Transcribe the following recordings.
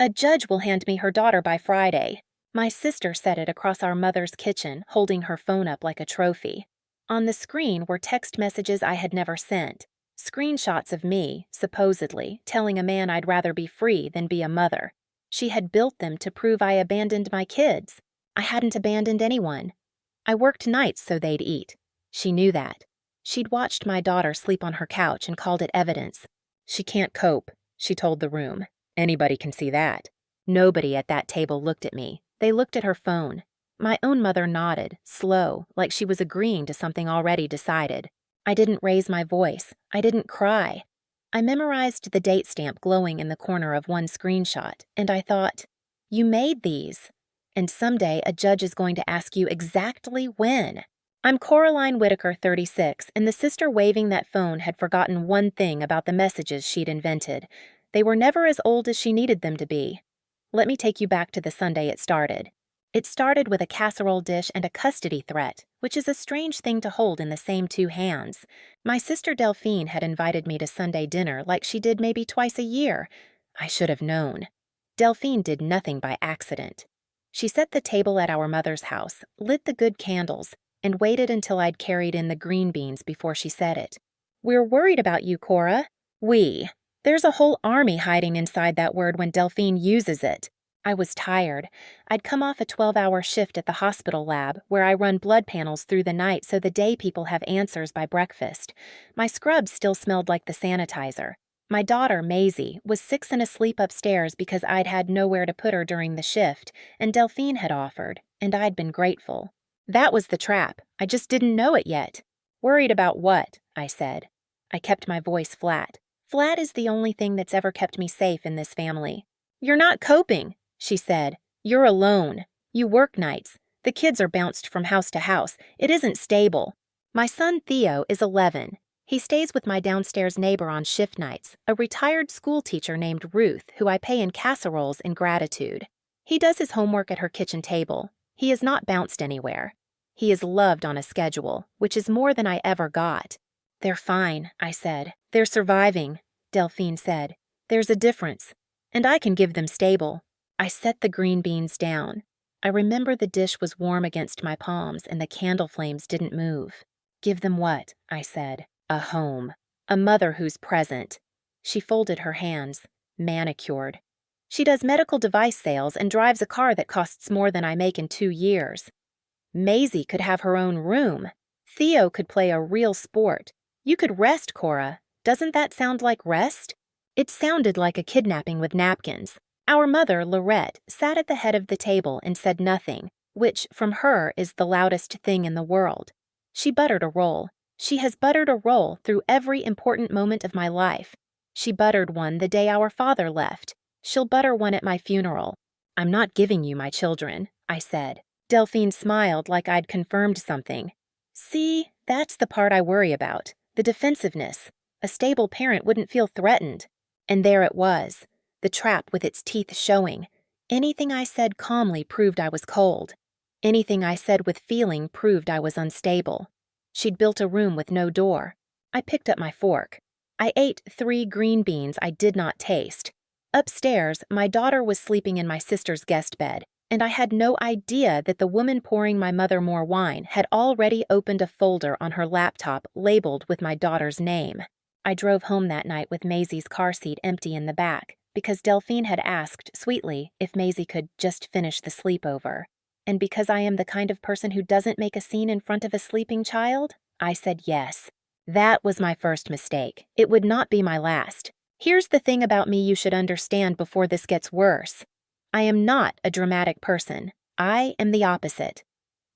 A judge will hand me her daughter by Friday. My sister said it across our mother's kitchen, holding her phone up like a trophy. On the screen were text messages I had never sent, screenshots of me, supposedly, telling a man I'd rather be free than be a mother. She had built them to prove I abandoned my kids. I hadn't abandoned anyone. I worked nights so they'd eat. She knew that. She'd watched my daughter sleep on her couch and called it evidence. She can't cope, she told the room. Anybody can see that. Nobody at that table looked at me. They looked at her phone. My own mother nodded, slow, like she was agreeing to something already decided. I didn't raise my voice. I didn't cry. I memorized the date stamp glowing in the corner of one screenshot, and I thought, you made these. And someday a judge is going to ask you exactly when. I'm Coraline Whitaker, 36, and the sister waving that phone had forgotten one thing about the messages she'd invented. They were never as old as she needed them to be. Let me take you back to the Sunday it started. It started with a casserole dish and a custody threat, which is a strange thing to hold in the same two hands. My sister Delphine had invited me to Sunday dinner like she did maybe twice a year. I should have known. Delphine did nothing by accident. She set the table at our mother's house, lit the good candles, and waited until I'd carried in the green beans before she said it. We're worried about you, Cora. We. There's a whole army hiding inside that word when Delphine uses it. I was tired. I'd come off a 12-hour shift at the hospital lab, where I run blood panels through the night so the day people have answers by breakfast. My scrubs still smelled like the sanitizer. My daughter, Maisie, was 6 and asleep upstairs because I'd had nowhere to put her during the shift, and Delphine had offered, and I'd been grateful. That was the trap. I just didn't know it yet. Worried about what? I said. I kept my voice flat. Flat is the only thing that's ever kept me safe in this family. You're not coping, she said. You're alone. You work nights. The kids are bounced from house to house. It isn't stable. My son Theo is 11. He stays with my downstairs neighbor on shift nights, a retired school teacher named Ruth, who I pay in casseroles in gratitude. He does his homework at her kitchen table. He is not bounced anywhere. He is loved on a schedule, which is more than I ever got. They're fine, I said. They're surviving, Delphine said. There's a difference, and I can give them stable. I set the green beans down. I remember the dish was warm against my palms and the candle flames didn't move. Give them what? I said. A home. A mother who's present. She folded her hands, manicured. She does medical device sales and drives a car that costs more than I make in 2 years. Maisie could have her own room. Theo could play a real sport. You could rest, Cora. Doesn't that sound like rest? It sounded like a kidnapping with napkins. Our mother, Lorette, sat at the head of the table and said nothing, which, from her, is the loudest thing in the world. She buttered a roll. She has buttered a roll through every important moment of my life. She buttered one the day our father left. She'll butter one at my funeral. I'm not giving you my children, I said. Delphine smiled like I'd confirmed something. See, that's the part I worry about. The defensiveness. A stable parent wouldn't feel threatened. And there it was. The trap with its teeth showing. Anything I said calmly proved I was cold. Anything I said with feeling proved I was unstable. She'd built a room with no door. I picked up my fork. I ate 3 green beans I did not taste. Upstairs, my daughter was sleeping in my sister's guest bed, and I had no idea that the woman pouring my mother more wine had already opened a folder on her laptop labeled with my daughter's name. I drove home that night with Maisie's car seat empty in the back, because Delphine had asked, sweetly, if Maisie could just finish the sleepover. And because I am the kind of person who doesn't make a scene in front of a sleeping child, I said yes. That was my first mistake. It would not be my last. Here's the thing about me you should understand before this gets worse. I am not a dramatic person. I am the opposite.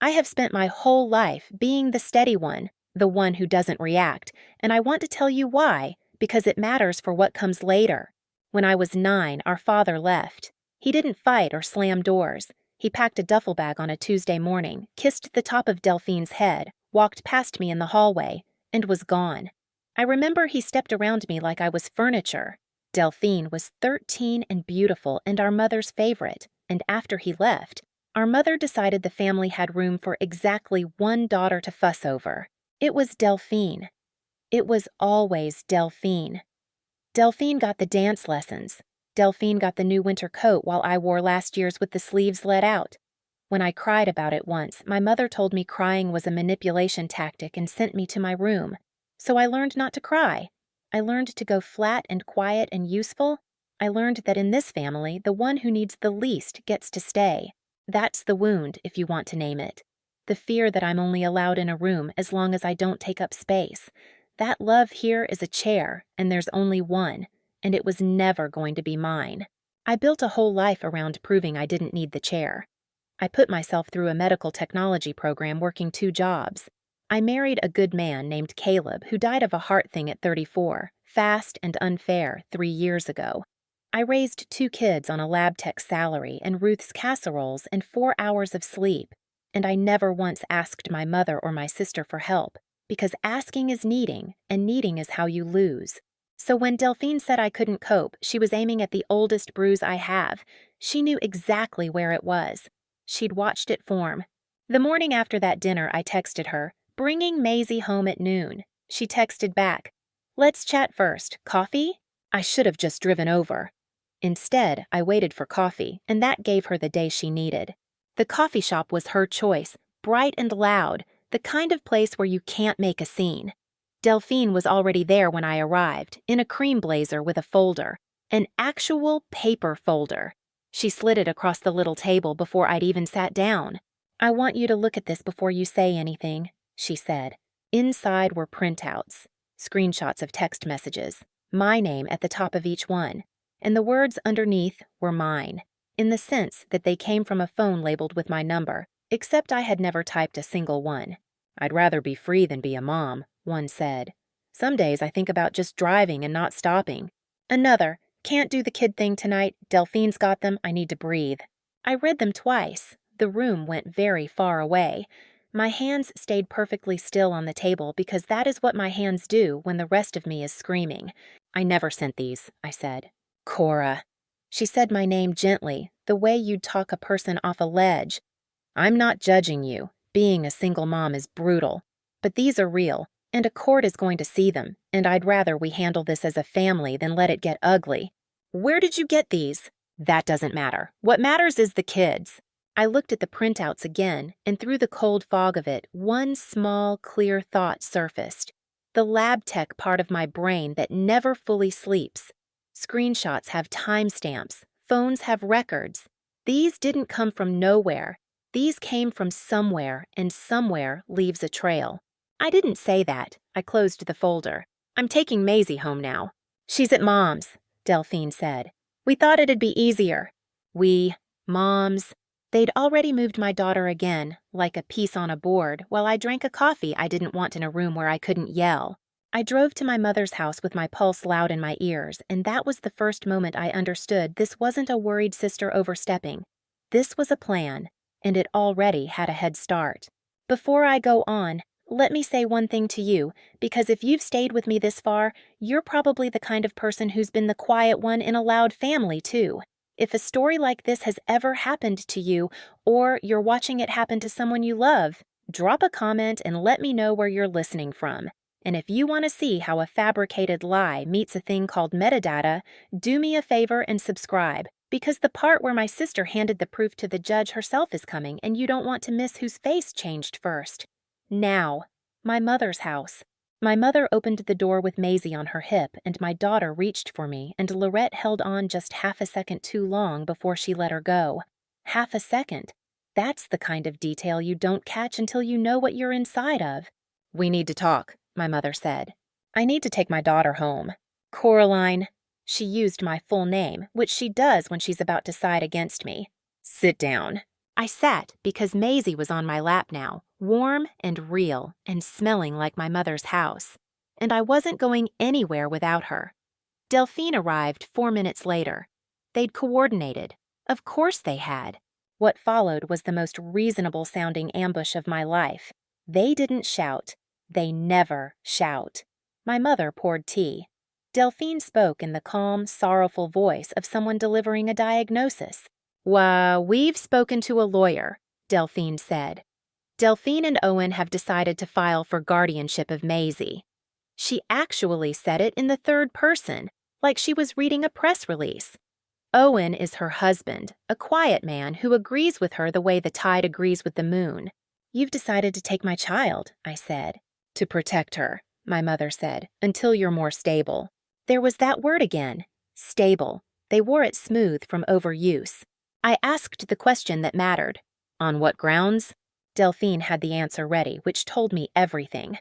I have spent my whole life being the steady one, the one who doesn't react, and I want to tell you why, because it matters for what comes later. When I was 9, our father left. He didn't fight or slam doors. He packed a duffel bag on a Tuesday morning, kissed the top of Delphine's head, walked past me in the hallway, and was gone. I remember he stepped around me like I was furniture. Delphine was 13 and beautiful and our mother's favorite, and after he left, our mother decided the family had room for exactly one daughter to fuss over. It was Delphine. It was always Delphine. Delphine got the dance lessons. Delphine got the new winter coat while I wore last year's with the sleeves let out. When I cried about it once, my mother told me crying was a manipulation tactic and sent me to my room. So I learned not to cry. I learned to go flat and quiet and useful. I learned that in this family, the one who needs the least gets to stay. That's the wound, if you want to name it. The fear that I'm only allowed in a room as long as I don't take up space. That love here is a chair, and there's only one, and it was never going to be mine. I built a whole life around proving I didn't need the chair. I put myself through a medical technology program working 2 jobs. I married a good man named Caleb who died of a heart thing at 34, fast and unfair, 3 years ago. I raised 2 kids on a lab tech salary and Ruth's casseroles and 4 hours of sleep, and I never once asked my mother or my sister for help, because asking is needing, and needing is how you lose. So when Delphine said I couldn't cope, she was aiming at the oldest bruise I have. She knew exactly where it was. She'd watched it form. The morning after that dinner, I texted her, bringing Maisie home at noon. She texted back, "Let's chat first. Coffee?" I should have just driven over. Instead, I waited for coffee, and that gave her the day she needed. The coffee shop was her choice, bright and loud, the kind of place where you can't make a scene. Delphine was already there when I arrived, in a cream blazer with a folder, an actual paper folder. She slid it across the little table before I'd even sat down. "I want you to look at this before you say anything," she said. Inside were printouts, screenshots of text messages, my name at the top of each one, and the words underneath were mine, in the sense that they came from a phone labeled with my number, except I had never typed a single one. "I'd rather be free than be a mom," one said. "Some days I think about just driving and not stopping." Another, "Can't do the kid thing tonight. Delphine's got them. I need to breathe." I read them twice. The room went very far away. My hands stayed perfectly still on the table because that is what my hands do when the rest of me is screaming. "I never sent these," I said. "Cora." She said my name gently, the way you'd talk a person off a ledge. "I'm not judging you. Being a single mom is brutal. But these are real, and a court is going to see them, and I'd rather we handle this as a family than let it get ugly." "Where did you get these?" "That doesn't matter. What matters is the kids." I looked at the printouts again, and through the cold fog of it, one small, clear thought surfaced. The lab tech part of my brain that never fully sleeps. Screenshots have timestamps. Phones have records. These didn't come from nowhere. These came from somewhere, and somewhere leaves a trail. I didn't say that. I closed the folder. "I'm taking Maisie home now." "She's at Mom's," Delphine said. "We thought it'd be easier." Moms. They'd already moved my daughter again, like a piece on a board, while I drank a coffee I didn't want in a room where I couldn't yell. I drove to my mother's house with my pulse loud in my ears, and that was the first moment I understood this wasn't a worried sister overstepping. This was a plan, and it already had a head start. Before I go on, let me say one thing to you, because if you've stayed with me this far, you're probably the kind of person who's been the quiet one in a loud family, too. If a story like this has ever happened to you, or you're watching it happen to someone you love, drop a comment and let me know where you're listening from. And if you want to see how a fabricated lie meets a thing called metadata, do me a favor and subscribe, because the part where my sister handed the proof to the judge herself is coming, and you don't want to miss whose face changed first. Now, my mother's house. My mother opened the door with Maisie on her hip, and my daughter reached for me, and Lorette held on just half a second too long before she let her go. Half a second. That's the kind of detail you don't catch until you know what you're inside of. "We need to talk," my mother said. "I need to take my daughter home." "Coraline." She used my full name, which she does when she's about to side against me. "Sit down." I sat because Maisie was on my lap now, warm and real and smelling like my mother's house. And I wasn't going anywhere without her. Delphine arrived 4 minutes later. They'd coordinated. Of course they had. What followed was the most reasonable-sounding ambush of my life. They didn't shout. They never shout. My mother poured tea. Delphine spoke in the calm, sorrowful voice of someone delivering a diagnosis. "We've spoken to a lawyer," Delphine said. "Delphine and Owen have decided to file for guardianship of Maisie." She actually said it in the third person, like she was reading a press release. Owen is her husband, a quiet man who agrees with her the way the tide agrees with the moon. You've decided to take my child, I said. To protect her, my mother said, until you're more stable. There was that word again. Stable. They wore it smooth from overuse. I asked the question that mattered. On what grounds? Delphine had the answer ready, which told me everything.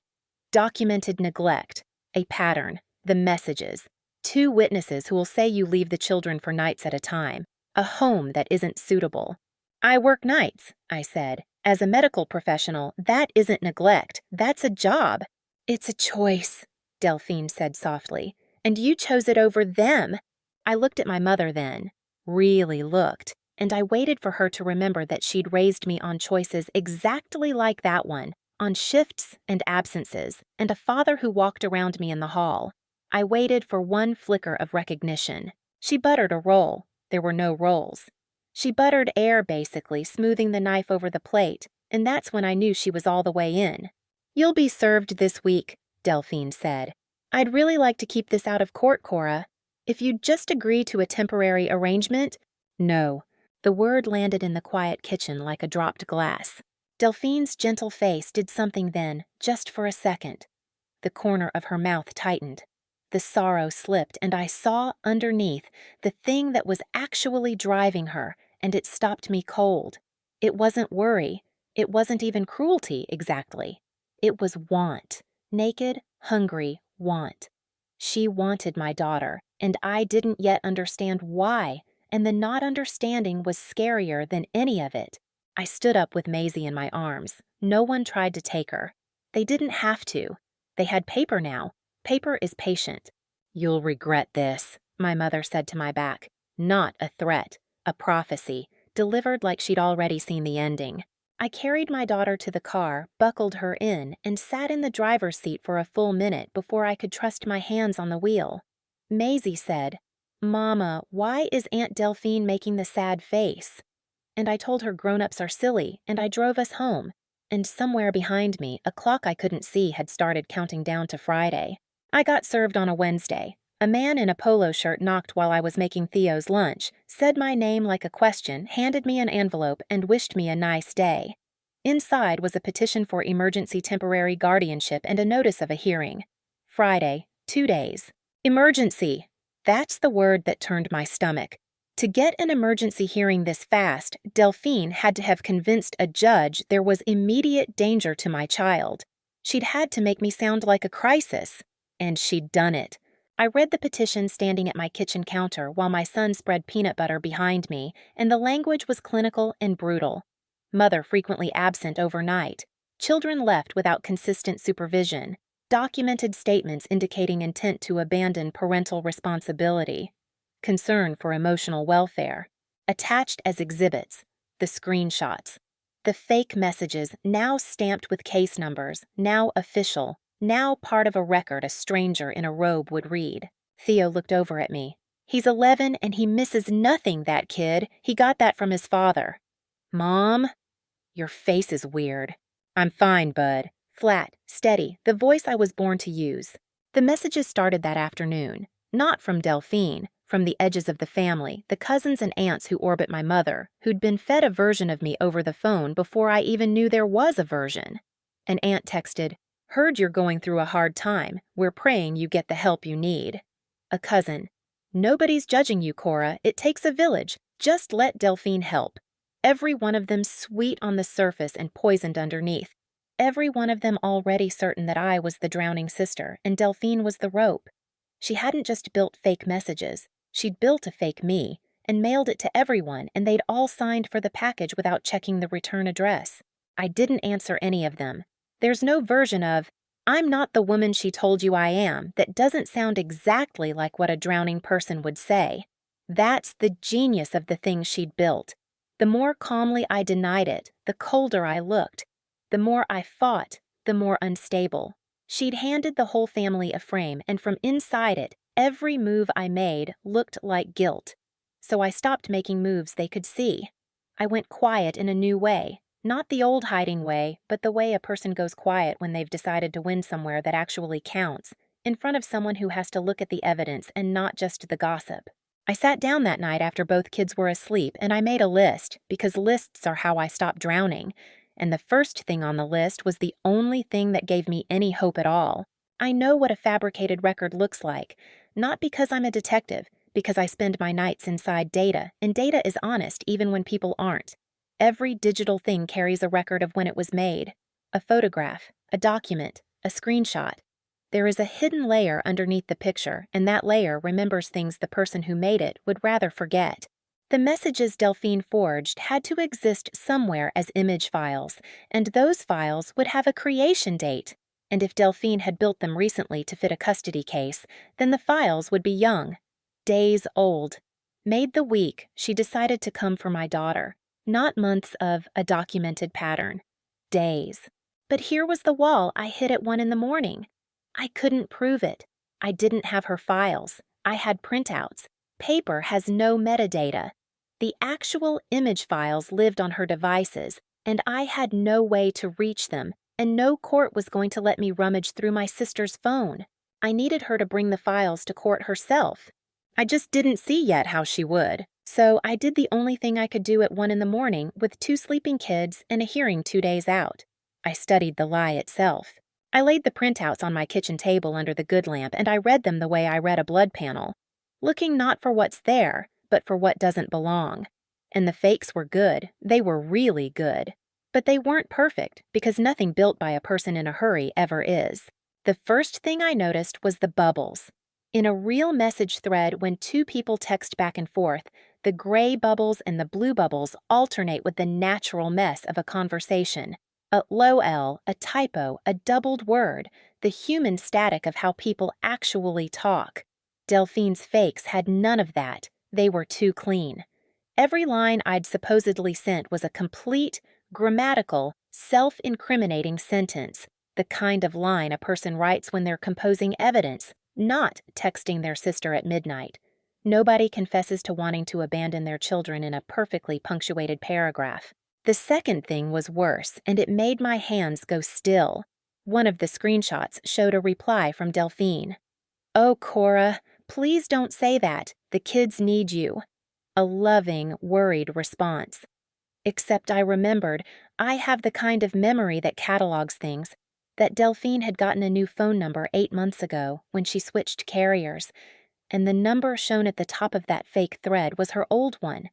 Documented neglect, a pattern, the messages, 2 witnesses who will say you leave the children for nights at a time, a home that isn't suitable. I work nights, I said. As a medical professional, that isn't neglect, that's a job. It's a choice, Delphine said softly, and you chose it over them. I looked at my mother then, really looked, and I waited for her to remember that she'd raised me on choices exactly like that one, on shifts and absences, and a father who walked around me in the hall. I waited for one flicker of recognition. She buttered a roll. There were no rolls. She buttered air, basically, smoothing the knife over the plate, and that's when I knew she was all the way in. You'll be served this week, Delphine said. I'd really like to keep this out of court, Cora. If you'd just agree to a temporary arrangement. No. The word landed in the quiet kitchen like a dropped glass. Delphine's gentle face did something then, just for a second. The corner of her mouth tightened. The sorrow slipped, and I saw underneath the thing that was actually driving her, and it stopped me cold. It wasn't worry. It wasn't even cruelty, exactly. It was want. Naked, hungry want. She wanted my daughter, and I didn't yet understand why, and the not understanding was scarier than any of it. I stood up with Maisie in my arms. No one tried to take her. They didn't have to. They had paper now. Paper is patient. You'll regret this, my mother said to my back. Not a threat, a prophecy, delivered like she'd already seen the ending. I carried my daughter to the car, buckled her in, and sat in the driver's seat for a full minute before I could trust my hands on the wheel. Maisie said, Mama, why is Aunt Delphine making the sad face? And I told her grown-ups are silly, and I drove us home. And somewhere behind me, a clock I couldn't see had started counting down to Friday. I got served on a Wednesday. A man in a polo shirt knocked while I was making Theo's lunch, said my name like a question, handed me an envelope, and wished me a nice day. Inside was a petition for emergency temporary guardianship and a notice of a hearing. Friday, 2 days. Emergency! That's the word that turned my stomach. To get an emergency hearing this fast, Delphine had to have convinced a judge there was immediate danger to my child. She'd had to make me sound like a crisis. And she'd done it. I read the petition standing at my kitchen counter while my son spread peanut butter behind me, and the language was clinical and brutal. Mother frequently absent overnight. Children left without consistent supervision. Documented statements indicating intent to abandon parental responsibility. Concern for emotional welfare. Attached as exhibits. The screenshots. The fake messages, now stamped with case numbers, now official. Now part of a record a stranger in a robe would read. Theo looked over at me. He's 11 and he misses nothing, that kid. He got that from his father. Mom? Your face is weird. I'm fine, bud. Flat, steady, the voice I was born to use. The messages started that afternoon. Not from Delphine, from the edges of the family, the cousins and aunts who orbit my mother, who'd been fed a version of me over the phone before I even knew there was a version. An aunt texted, Heard you're going through a hard time. We're praying you get the help you need. A cousin. Nobody's judging you, Cora. It takes a village. Just let Delphine help. Every one of them sweet on the surface and poisoned underneath. Every one of them already certain that I was the drowning sister and Delphine was the rope. She hadn't just built fake messages. She'd built a fake me and mailed it to everyone, and they'd all signed for the package without checking the return address. I didn't answer any of them. There's no version of, I'm not the woman she told you I am, that doesn't sound exactly like what a drowning person would say. That's the genius of the thing she'd built. The more calmly I denied it, the colder I looked. The more I fought, the more unstable. She'd handed the whole family a frame, and from inside it, every move I made looked like guilt. So I stopped making moves they could see. I went quiet in a new way. Not the old hiding way, but the way a person goes quiet when they've decided to win somewhere that actually counts, in front of someone who has to look at the evidence and not just the gossip. I sat down that night after both kids were asleep and I made a list because lists are how I stop drowning. And the first thing on the list was the only thing that gave me any hope at all. I know what a fabricated record looks like, not because I'm a detective, because I spend my nights inside data, and data is honest even when people aren't. Every digital thing carries a record of when it was made. A photograph, a document, a screenshot. There is a hidden layer underneath the picture, and that layer remembers things the person who made it would rather forget. The messages Delphine forged had to exist somewhere as image files, and those files would have a creation date. And if Delphine had built them recently to fit a custody case, then the files would be young, days old. Made the week, she decided to come for my daughter, not months of a documented pattern. Days. But here was the wall I hit at 1 a.m. I couldn't prove it. I didn't have her files. I had printouts. Paper has no metadata. The actual image files lived on her devices, and I had no way to reach them, and no court was going to let me rummage through my sister's phone. I needed her to bring the files to court herself. I just didn't see yet how she would, so I did the only thing I could do at 1 a.m. with 2 sleeping kids and a hearing 2 days out. I studied the lie itself. I laid the printouts on my kitchen table under the good lamp and I read them the way I read a blood panel, looking not for what's there, but for what doesn't belong. And the fakes were good. They were really good. But they weren't perfect because nothing built by a person in a hurry ever is. The first thing I noticed was the bubbles. In a real message thread, when 2 people text back and forth, the gray bubbles and the blue bubbles alternate with the natural mess of a conversation. A low L, a typo, a doubled word, the human static of how people actually talk. Delphine's fakes had none of that. They were too clean. Every line I'd supposedly sent was a complete, grammatical, self-incriminating sentence, the kind of line a person writes when they're composing evidence, not texting their sister at midnight. Nobody confesses to wanting to abandon their children in a perfectly punctuated paragraph. The second thing was worse, and it made my hands go still. One of the screenshots showed a reply from Delphine. "Oh, Cora, please don't say that. The kids need you." A loving, worried response. Except I remembered, I have the kind of memory that catalogs things, that Delphine had gotten a new phone number 8 months ago when she switched carriers, and the number shown at the top of that fake thread was her old one.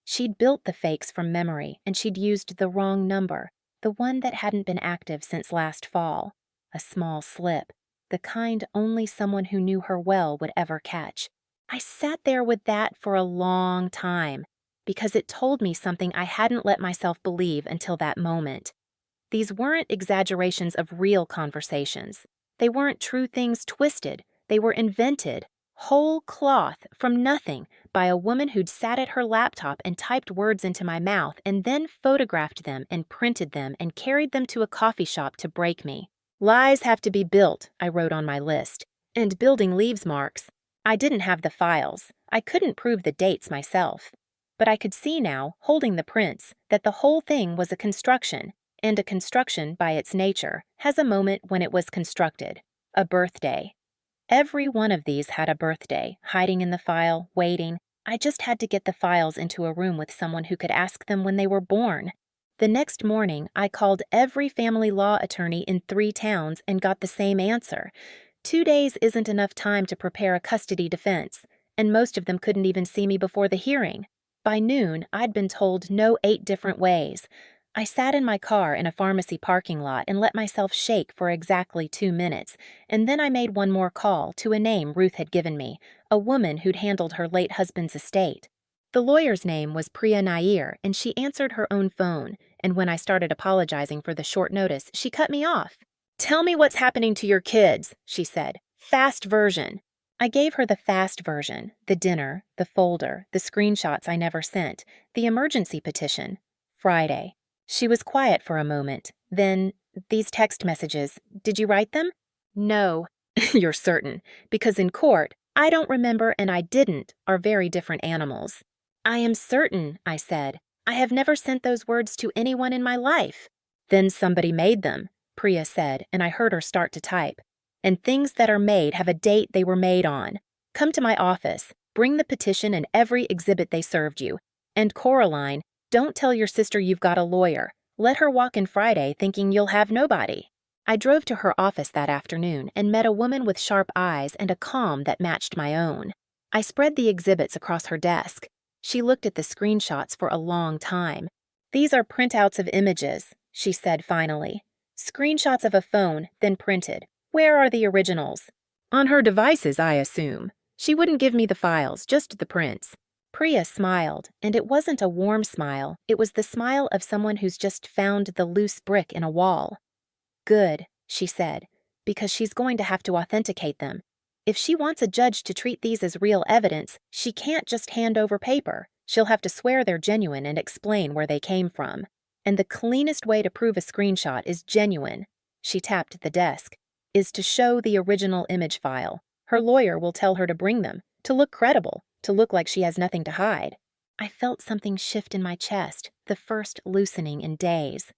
She'd built the fakes from memory, and she'd used the wrong number, the one that hadn't been active since last fall. A small slip, the kind only someone who knew her well would ever catch. I sat there with that for a long time, because it told me something I hadn't let myself believe until that moment. These weren't exaggerations of real conversations. They weren't true things twisted. They were invented, whole cloth, from nothing, by a woman who'd sat at her laptop and typed words into my mouth and then photographed them and printed them and carried them to a coffee shop to break me. "Lies have to be built," I wrote on my list. "And building leaves marks." I didn't have the files. I couldn't prove the dates myself. But I could see now, holding the prints, that the whole thing was a construction, and a construction, by its nature, has a moment when it was constructed. A birthday. Every one of these had a birthday, hiding in the file, waiting. I just had to get the files into a room with someone who could ask them when they were born. The next morning, I called every family law attorney in 3 towns and got the same answer. 2 days isn't enough time to prepare a custody defense, and most of them couldn't even see me before the hearing. By noon, I'd been told no 8 different ways. I sat in my car in a pharmacy parking lot and let myself shake for exactly 2 minutes, and then I made one more call to a name Ruth had given me, a woman who'd handled her late husband's estate. The lawyer's name was Priya Nair, and she answered her own phone, and when I started apologizing for the short notice, she cut me off. "Tell me what's happening to your kids," she said. "Fast version." I gave her the fast version, the dinner, the folder, the screenshots I never sent, the emergency petition. Friday. She was quiet for a moment. Then, "These text messages, did you write them?" "No." "You're certain? Because in court, I don't remember and I didn't are very different animals." "I am certain," I said. "I have never sent those words to anyone in my life." "Then somebody made them," Priya said, and I heard her start to type. "And things that are made have a date they were made on. Come to my office. Bring the petition and every exhibit they served you. And Coraline, don't tell your sister you've got a lawyer. Let her walk in Friday thinking you'll have nobody." I drove to her office that afternoon and met a woman with sharp eyes and a calm that matched my own. I spread the exhibits across her desk. She looked at the screenshots for a long time. "These are printouts of images," she said finally. "Screenshots of a phone, then printed. Where are the originals?" "On her devices, I assume. She wouldn't give me the files, just the prints." Priya smiled, and it wasn't a warm smile. It was the smile of someone who's just found the loose brick in a wall. "Good," she said, "because she's going to have to authenticate them. If she wants a judge to treat these as real evidence, she can't just hand over paper. She'll have to swear they're genuine and explain where they came from. And the cleanest way to prove a screenshot is genuine," she tapped the desk, "is to show the original image file. Her lawyer will tell her to bring them, to look credible, to look like she has nothing to hide." I felt something shift in my chest, the first loosening in days.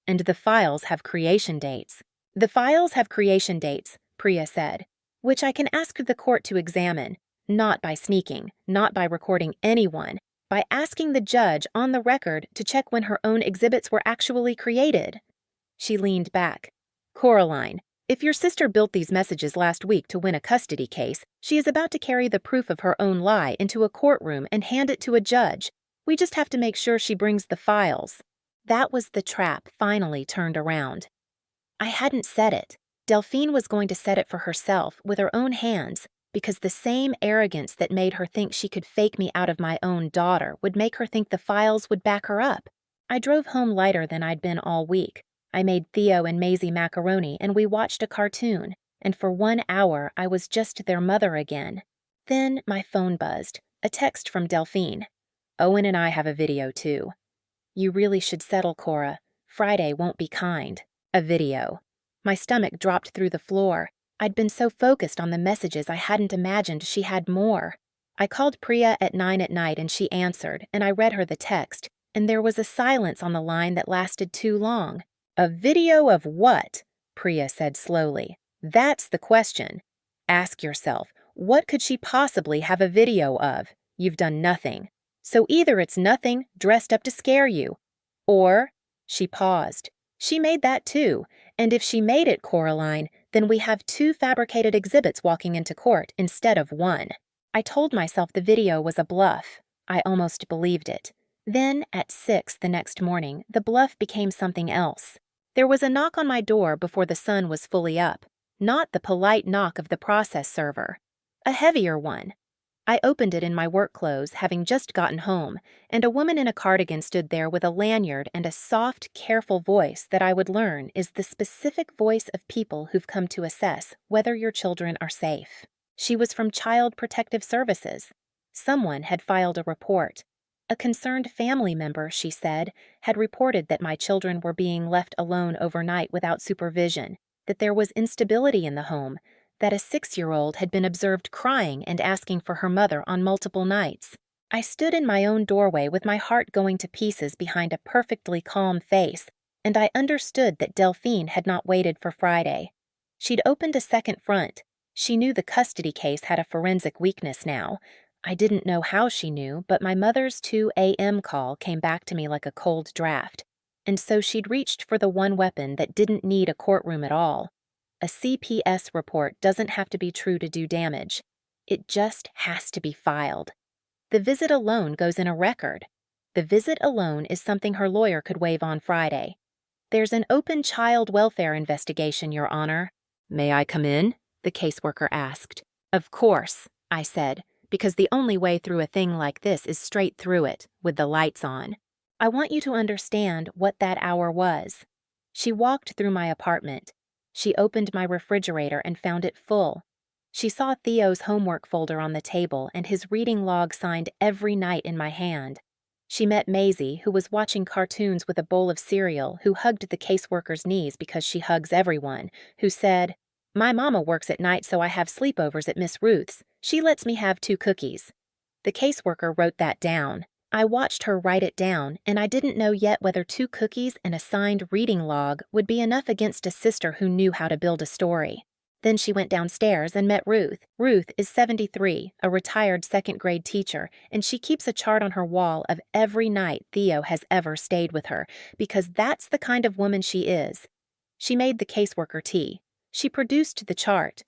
"And the files have creation dates." "The files have creation dates," Priya said, "which I can ask the court to examine, not by sneaking, not by recording anyone, by asking the judge on the record to check when her own exhibits were actually created." She leaned back. "Coraline, if your sister built these messages last week to win a custody case, she is about to carry the proof of her own lie into a courtroom and hand it to a judge. We just have to make sure she brings the files." That was the trap finally turned around. I hadn't said it. Delphine was going to set it for herself with her own hands, because the same arrogance that made her think she could fake me out of my own daughter would make her think the files would back her up. I drove home lighter than I'd been all week. I made Theo and Maisie macaroni and we watched a cartoon, and for 1 hour I was just their mother again. Then my phone buzzed, a text from Delphine. "Owen and I have a video too." "You really should settle, Cora. Friday won't be kind." A video. My stomach dropped through the floor. I'd been so focused on the messages I hadn't imagined she had more. I called Priya at 9 at night and she answered, and I read her the text, and there was a silence on the line that lasted too long. "A video of what?" Priya said slowly. "That's the question. Ask yourself, what could she possibly have a video of? You've done nothing. So either it's nothing dressed up to scare you, or—" She paused. "She made that too, and if she made it, Coraline, then we have 2 fabricated exhibits walking into court instead of 1. I told myself the video was a bluff. I almost believed it. Then, at 6 the next morning, the bluff became something else. There was a knock on my door before the sun was fully up, not the polite knock of the process server. A heavier one. I opened it in my work clothes, having just gotten home, and a woman in a cardigan stood there with a lanyard and a soft, careful voice that I would learn is the specific voice of people who've come to assess whether your children are safe. She was from Child Protective Services. Someone had filed a report. A concerned family member, she said, had reported that my children were being left alone overnight without supervision, that there was instability in the home, that a 6-year-old had been observed crying and asking for her mother on multiple nights. I stood in my own doorway with my heart going to pieces behind a perfectly calm face, and I understood that Delphine had not waited for Friday. She'd opened a second front. She knew the custody case had a forensic weakness now. I didn't know how she knew, but my mother's 2 a.m. call came back to me like a cold draft. And so she'd reached for the one weapon that didn't need a courtroom at all. A CPS report doesn't have to be true to do damage. It just has to be filed. The visit alone goes in a record. The visit alone is something her lawyer could waive on Friday. "There's an open child welfare investigation, Your Honor." "May I come in?" the caseworker asked. "Of course," I said, because the only way through a thing like this is straight through it, with the lights on. "I want you to understand what that hour was." She walked through my apartment. She opened my refrigerator and found it full. She saw Theo's homework folder on the table and his reading log signed every night in my hand. She met Maisie, who was watching cartoons with a bowl of cereal, who hugged the caseworker's knees because she hugs everyone, who said, "My mama works at night, so I have sleepovers at Miss Ruth's. She lets me have 2 cookies." The caseworker wrote that down. I watched her write it down, and I didn't know yet whether 2 cookies and a signed reading log would be enough against a sister who knew how to build a story. Then she went downstairs and met Ruth. Ruth is 73, a retired second-grade teacher, and she keeps a chart on her wall of every night Theo has ever stayed with her, because that's the kind of woman she is. She made the caseworker tea. She produced the chart.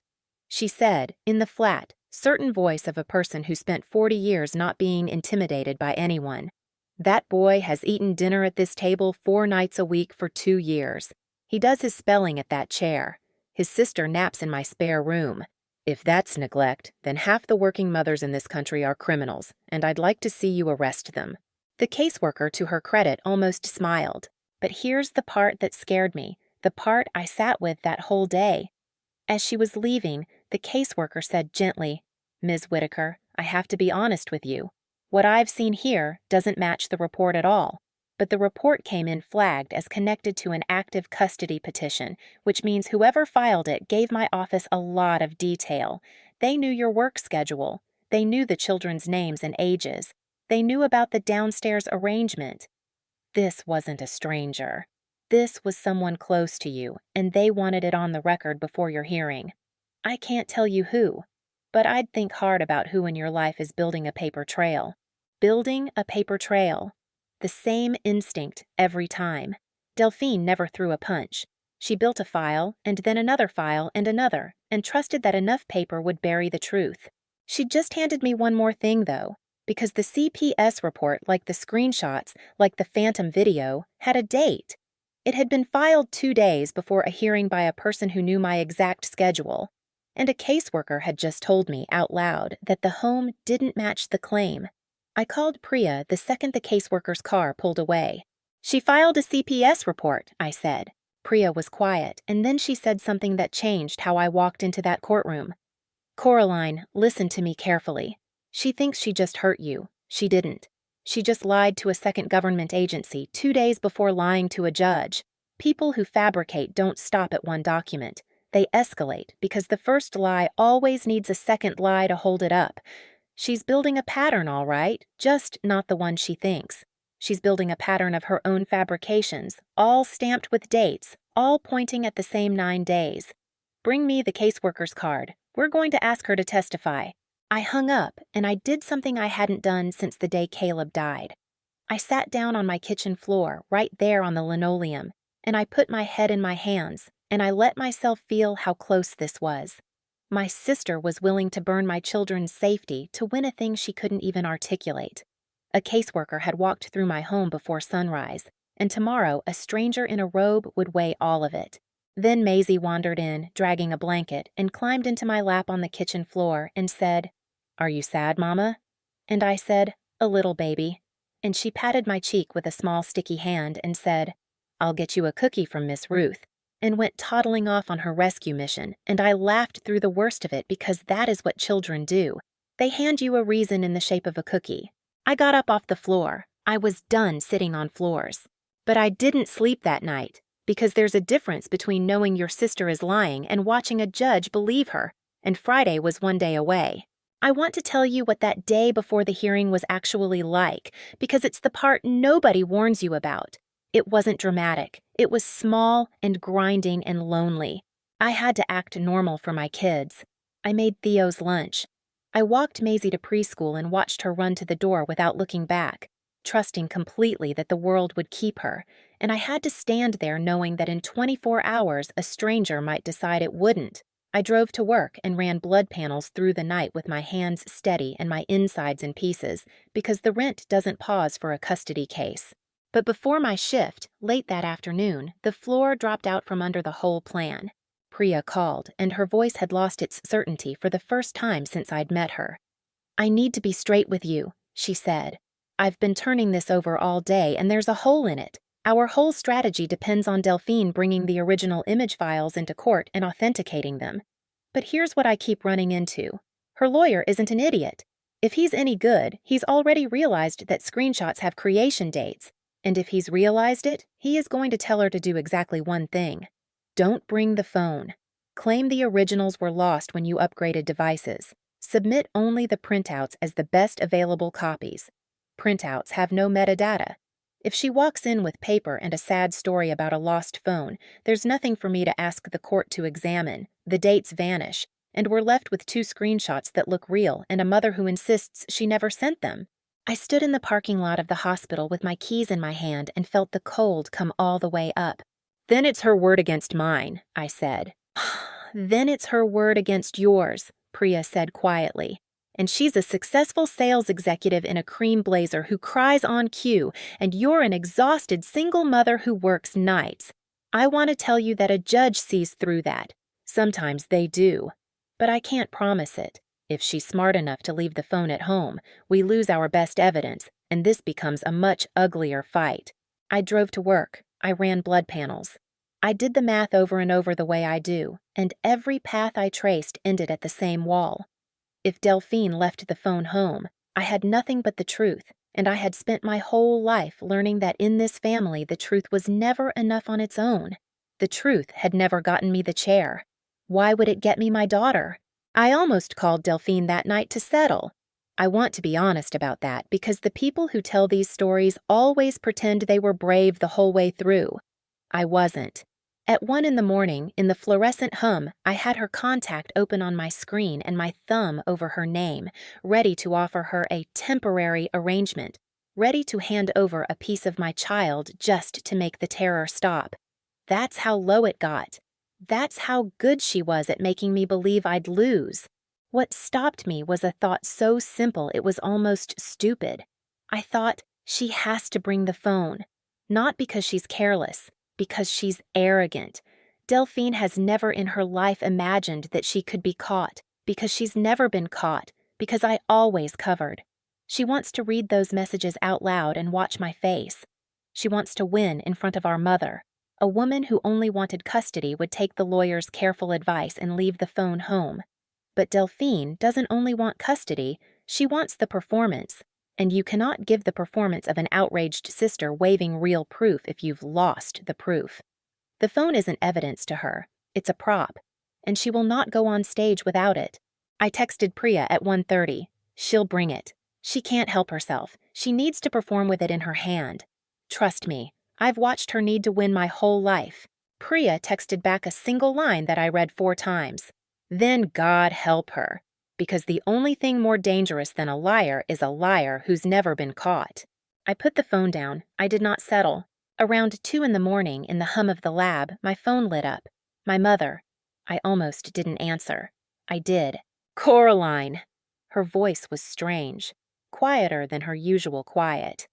She said, in the flat, certain voice of a person who spent 40 years not being intimidated by anyone, "That boy has eaten dinner at this table 4 nights a week for 2 years. He does his spelling at that chair. His sister naps in my spare room. If that's neglect, then half the working mothers in this country are criminals, and I'd like to see you arrest them." The caseworker, to her credit, almost smiled. But here's the part that scared me, the part I sat with that whole day. As she was leaving, the caseworker said gently, "Ms. Whitaker, I have to be honest with you. What I've seen here doesn't match the report at all. But the report came in flagged as connected to an active custody petition, which means whoever filed it gave my office a lot of detail. They knew your work schedule. They knew the children's names and ages. They knew about the downstairs arrangement. This wasn't a stranger. This was someone close to you, and they wanted it on the record before your hearing. I can't tell you who, but I'd think hard about who in your life is building a paper trail. Building a paper trail. The same instinct every time. Delphine never threw a punch. She built a file, and then another file, and another, and trusted that enough paper would bury the truth. She'd just handed me one more thing, though, because the CPS report, like the screenshots, like the phantom video, had a date. It had been filed 2 days before a hearing by a person who knew my exact schedule. And a caseworker had just told me out loud that the home didn't match the claim. I called Priya the second the caseworker's car pulled away. "She filed a CPS report," I said. Priya was quiet, and then she said something that changed how I walked into that courtroom. "Coraline, listen to me carefully. She thinks she just hurt you. She didn't. She just lied to a second government agency 2 days before lying to a judge. People who fabricate don't stop at one document. They escalate because the first lie always needs a second lie to hold it up. She's building a pattern, all right, just not the one she thinks. She's building a pattern of her own fabrications, all stamped with dates, all pointing at the same 9 days. Bring me the caseworker's card. We're going to ask her to testify." I hung up, and I did something I hadn't done since the day Caleb died. I sat down on my kitchen floor, right there on the linoleum, and I put my head in my hands, and I let myself feel how close this was. My sister was willing to burn my children's safety to win a thing she couldn't even articulate. A caseworker had walked through my home before sunrise, and tomorrow a stranger in a robe would weigh all of it. Then Maisie wandered in, dragging a blanket, and climbed into my lap on the kitchen floor and said, "Are you sad, Mama?" And I said, "A little, baby." And she patted my cheek with a small sticky hand and said, "I'll get you a cookie from Miss Ruth," and went toddling off on her rescue mission, and I laughed through the worst of it because that is what children do. They hand you a reason in the shape of a cookie. I got up off the floor. I was done sitting on floors. But I didn't sleep that night, because there's a difference between knowing your sister is lying and watching a judge believe her, and Friday was 1 day away. I want to tell you what that day before the hearing was actually like, because it's the part nobody warns you about. It wasn't dramatic. It was small and grinding and lonely. I had to act normal for my kids. I made Theo's lunch. I walked Maisie to preschool and watched her run to the door without looking back, trusting completely that the world would keep her, and I had to stand there knowing that in 24 hours a stranger might decide it wouldn't. I drove to work and ran blood panels through the night with my hands steady and my insides in pieces, because the rent doesn't pause for a custody case. But before my shift, late that afternoon, the floor dropped out from under the whole plan. Priya called, and her voice had lost its certainty for the first time since I'd met her. "I need to be straight with you," she said. "I've been turning this over all day, and there's a hole in it. Our whole strategy depends on Delphine bringing the original image files into court and authenticating them. But here's what I keep running into. Her lawyer isn't an idiot. If he's any good, he's already realized that screenshots have creation dates. And if he's realized it, he is going to tell her to do exactly one thing. Don't bring the phone. Claim the originals were lost when you upgraded devices. Submit only the printouts as the best available copies. Printouts have no metadata. If she walks in with paper and a sad story about a lost phone, there's nothing for me to ask the court to examine. The dates vanish, and we're left with 2 screenshots that look real and a mother who insists she never sent them. I stood in the parking lot of the hospital with my keys in my hand and felt the cold come all the way up. "Then it's her word against mine," I said. "Then it's her word against yours," Priya said quietly. "And she's a successful sales executive in a cream blazer who cries on cue, and you're an exhausted single mother who works nights. I want to tell you that a judge sees through that. Sometimes they do. But I can't promise it. If she's smart enough to leave the phone at home, we lose our best evidence, and this becomes a much uglier fight." I drove to work. I ran blood panels. I did the math over and over the way I do, and every path I traced ended at the same wall. If Delphine left the phone home, I had nothing but the truth, and I had spent my whole life learning that in this family the truth was never enough on its own. The truth had never gotten me the chair. Why would it get me my daughter? I almost called Delphine that night to settle. I want to be honest about that because the people who tell these stories always pretend they were brave the whole way through. I wasn't. At 1 in the morning, in the fluorescent hum, I had her contact open on my screen and my thumb over her name, ready to offer her a temporary arrangement, ready to hand over a piece of my child just to make the terror stop. That's how low it got. That's how good she was at making me believe I'd lose. What stopped me was a thought so simple it was almost stupid. I thought, she has to bring the phone. Not because she's careless, because she's arrogant. Delphine has never in her life imagined that she could be caught, because she's never been caught, because I always covered. She wants to read those messages out loud and watch my face. She wants to win in front of our mother. A woman who only wanted custody would take the lawyer's careful advice and leave the phone home. But Delphine doesn't only want custody, she wants the performance. And you cannot give the performance of an outraged sister waving real proof if you've lost the proof. The phone isn't evidence to her, it's a prop. And she will not go on stage without it. I texted Priya at 1:30. She'll bring it. She can't help herself. She needs to perform with it in her hand. Trust me. I've watched her need to win my whole life. Priya texted back a single line that I read 4 times. Then God help her. Because the only thing more dangerous than a liar is a liar who's never been caught. I put the phone down. I did not settle. Around 2 in the morning, in the hum of the lab, my phone lit up. My mother. I almost didn't answer. I did. "Coraline!" Her voice was strange, quieter than her usual quiet.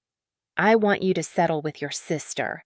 "I want you to settle with your sister."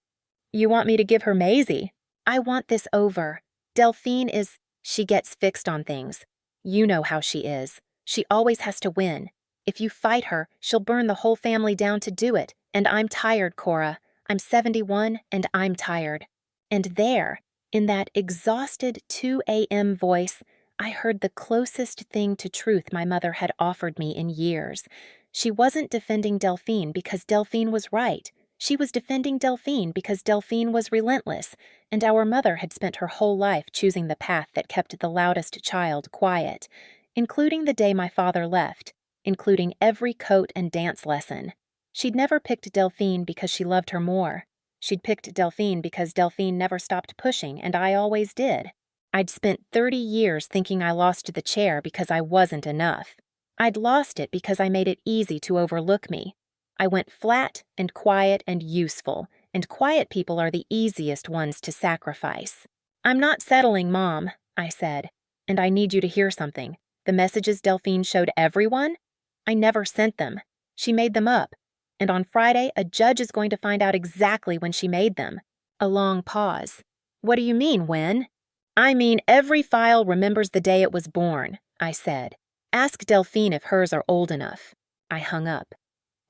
"You want me to give her Maisie?" "I want this over. Delphine is... she gets fixed on things. You know how she is. She always has to win. If you fight her, she'll burn the whole family down to do it. And I'm tired, Cora. I'm 71 and I'm tired." And there, in that exhausted 2 a.m. voice, I heard the closest thing to truth my mother had offered me in years. She wasn't defending Delphine because Delphine was right. She was defending Delphine because Delphine was relentless, and our mother had spent her whole life choosing the path that kept the loudest child quiet, including the day my father left, including every coat and dance lesson. She'd never picked Delphine because she loved her more. She'd picked Delphine because Delphine never stopped pushing, and I always did. I'd spent 30 years thinking I lost the chair because I wasn't enough. I'd lost it because I made it easy to overlook me. I went flat and quiet and useful, and quiet people are the easiest ones to sacrifice. "I'm not settling, Mom," I said. "And I need you to hear something. The messages Delphine showed everyone? I never sent them. She made them up. And on Friday, a judge is going to find out exactly when she made them." A long pause. "What do you mean, when?" "I mean every file remembers the day it was born," I said. "Ask Delphine if hers are old enough." I hung up.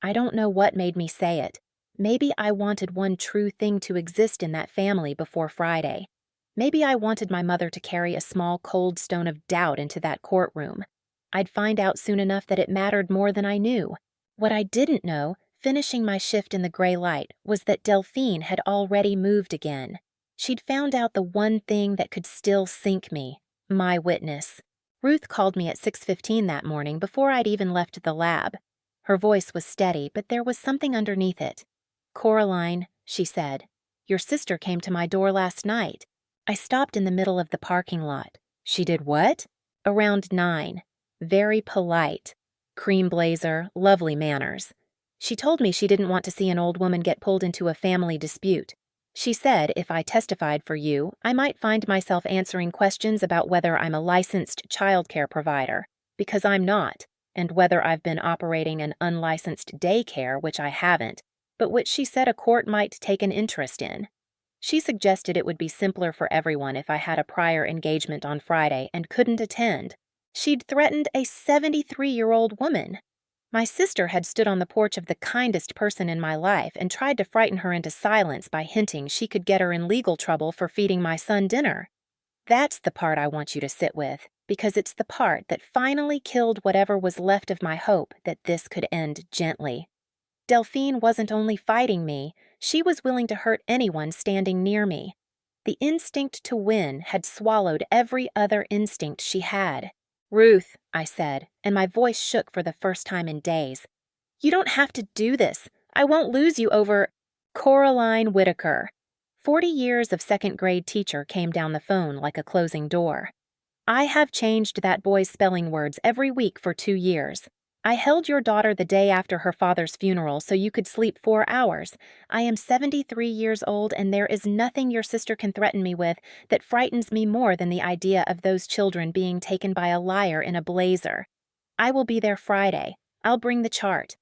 I don't know what made me say it. Maybe I wanted one true thing to exist in that family before Friday. Maybe I wanted my mother to carry a small cold stone of doubt into that courtroom. I'd find out soon enough that it mattered more than I knew. What I didn't know, finishing my shift in the gray light, was that Delphine had already moved again. She'd found out the one thing that could still sink me, my witness. Ruth called me at 6:15 that morning before I'd even left the lab. Her voice was steady, but there was something underneath it. "Coraline," she said, "your sister came to my door last night." I stopped in the middle of the parking lot. She did what? Around 9. Very polite. Cream blazer, lovely manners. She told me she didn't want to see an old woman get pulled into a family dispute. She said if I testified for you, I might find myself answering questions about whether I'm a licensed childcare provider, because I'm not, and whether I've been operating an unlicensed daycare, which I haven't, but which she said a court might take an interest in. She suggested it would be simpler for everyone if I had a prior engagement on Friday and couldn't attend. She'd threatened a 73-year-old woman. My sister had stood on the porch of the kindest person in my life and tried to frighten her into silence by hinting she could get her in legal trouble for feeding my son dinner. That's the part I want you to sit with, because it's the part that finally killed whatever was left of my hope that this could end gently. Delphine wasn't only fighting me, she was willing to hurt anyone standing near me. The instinct to win had swallowed every other instinct she had. "Ruth," I said, and my voice shook for the first time in days. "You don't have to do this. I won't lose you over—" Coraline Whitaker. 40 years of second-grade teacher came down the phone like a closing door. "I have changed that boy's spelling words every week for 2 years. I held your daughter the day after her father's funeral so you could sleep 4 hours. I am 73 years old, and there is nothing your sister can threaten me with that frightens me more than the idea of those children being taken by a liar in a blazer. I will be there Friday. I'll bring the chart.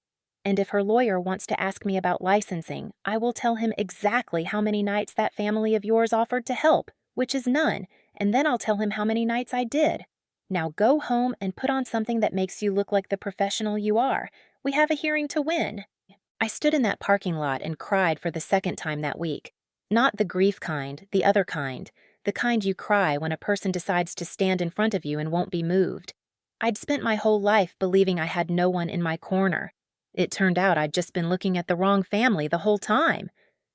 And if her lawyer wants to ask me about licensing, I will tell him exactly how many nights that family of yours offered to help, which is none, and then I'll tell him how many nights I did. Now go home and put on something that makes you look like the professional you are. We have a hearing to win." I stood in that parking lot and cried for the second time that week. Not the grief kind, the other kind. The kind you cry when a person decides to stand in front of you and won't be moved. I'd spent my whole life believing I had no one in my corner. It turned out I'd just been looking at the wrong family the whole time.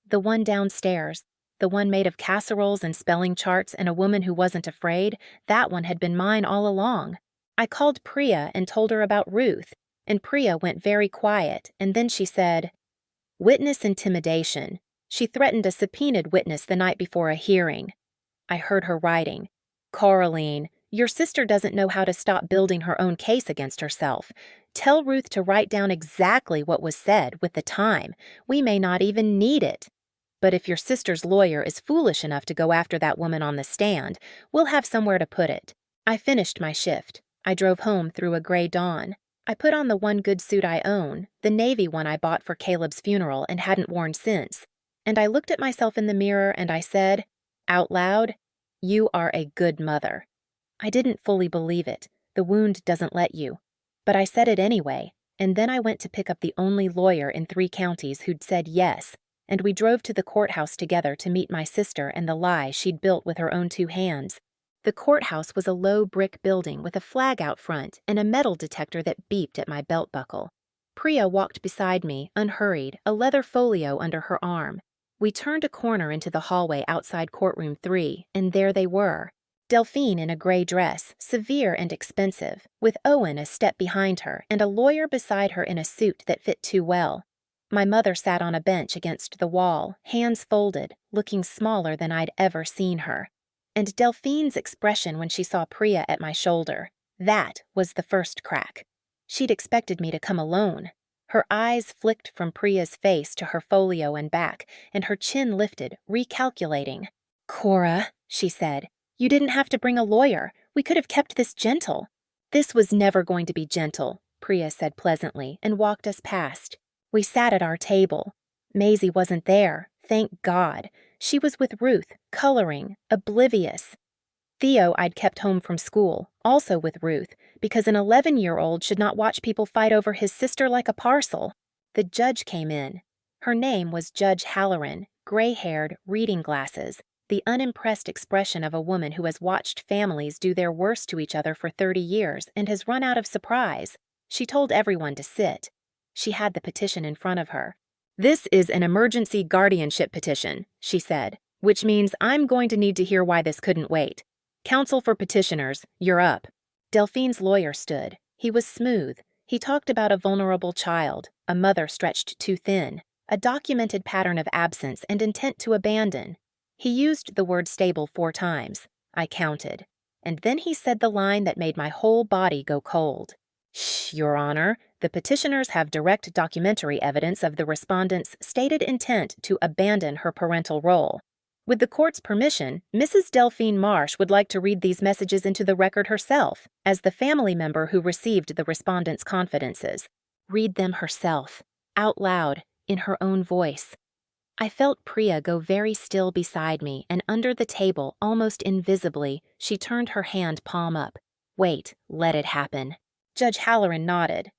The one downstairs, the one made of casseroles and spelling charts and a woman who wasn't afraid, that one had been mine all along. I called Priya and told her about Ruth, and Priya went very quiet, and then she said, "Witness intimidation. She threatened a subpoenaed witness the night before a hearing." I heard her writing, "Coraline, your sister doesn't know how to stop building her own case against herself. Tell Ruth to write down exactly what was said with the time. We may not even need it. But if your sister's lawyer is foolish enough to go after that woman on the stand, we'll have somewhere to put it." I finished my shift. I drove home through a gray dawn. I put on the one good suit I own, the navy one I bought for Caleb's funeral and hadn't worn since. And I looked at myself in the mirror and I said, out loud, "You are a good mother." I didn't fully believe it. The wound doesn't let you. But I said it anyway, and then I went to pick up the only lawyer in 3 counties who'd said yes, and we drove to the courthouse together to meet my sister and the lie she'd built with her own 2 hands. The courthouse was a low brick building with a flag out front and a metal detector that beeped at my belt buckle. Priya walked beside me, unhurried, a leather folio under her arm. We turned a corner into the hallway outside courtroom 3, and there they were. Delphine in a gray dress, severe and expensive, with Owen a step behind her and a lawyer beside her in a suit that fit too well. My mother sat on a bench against the wall, hands folded, looking smaller than I'd ever seen her. And Delphine's expression when she saw Priya at my shoulder, that was the first crack. She'd expected me to come alone. Her eyes flicked from Priya's face to her folio and back, and her chin lifted, recalculating. "Cora," she said, "you didn't have to bring a lawyer. We could have kept this gentle." "This was never going to be gentle," Priya said pleasantly, and walked us past. We sat at our table. Maisie wasn't there, thank God. She was with Ruth, coloring, oblivious. Theo I'd kept home from school, also with Ruth, because an 11-year-old should not watch people fight over his sister like a parcel. The judge came in. Her name was Judge Halloran, gray-haired, reading glasses, the unimpressed expression of a woman who has watched families do their worst to each other for 30 years and has run out of surprise. She told everyone to sit. She had the petition in front of her. "This is an emergency guardianship petition," she said, "which means I'm going to need to hear why this couldn't wait. Counsel for petitioners, you're up." Delphine's lawyer stood. He was smooth. He talked about a vulnerable child, a mother stretched too thin, a documented pattern of absence and intent to abandon. He used the word stable 4 times. I counted. and then he said the line that made my whole body go cold. "Shh, Your Honor, the petitioners have direct documentary evidence of the respondent's stated intent to abandon her parental role. With the court's permission, Mrs. Delphine Marsh would like to read these messages into the record herself, as the family member who received the respondent's confidences. Read them herself, out loud, in her own voice." I felt Priya go very still beside me, and under the table, almost invisibly, she turned her hand palm up. "Wait, let it happen." Judge Halloran nodded.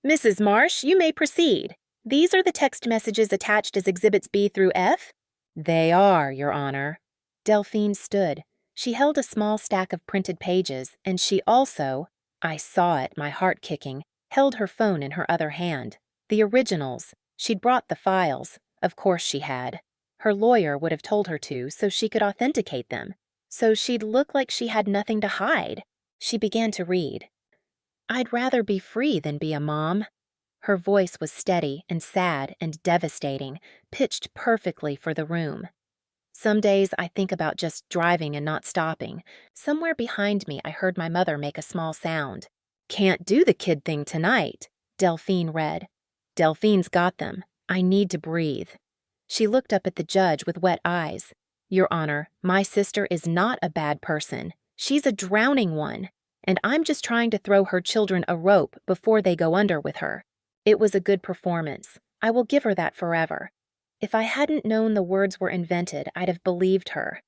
"Mrs. Marsh, you may proceed. These are the text messages attached as Exhibits B through F?" "They are, Your Honor." Delphine stood. She held a small stack of printed pages, and she also, I saw it, my heart kicking, held her phone in her other hand. The originals. She'd brought the files. Of course she had. Her lawyer would have told her to, so she could authenticate them. So she'd look like she had nothing to hide. She began to read. "I'd rather be free than be a mom." Her voice was steady and sad and devastating, pitched perfectly for the room. "Some days I think about just driving and not stopping. Somewhere behind me I heard my mother make a small sound. 'Can't do the kid thing tonight,' Delphine read. 'Delphine's got them. I need to breathe.' She looked up at the judge with wet eyes. 'Your Honor, my sister is not a bad person. She's a drowning one, and I'm just trying to throw her children a rope before they go under with her. It was a good performance. I will give her that forever. If I hadn't known the words were invented, I'd have believed her.'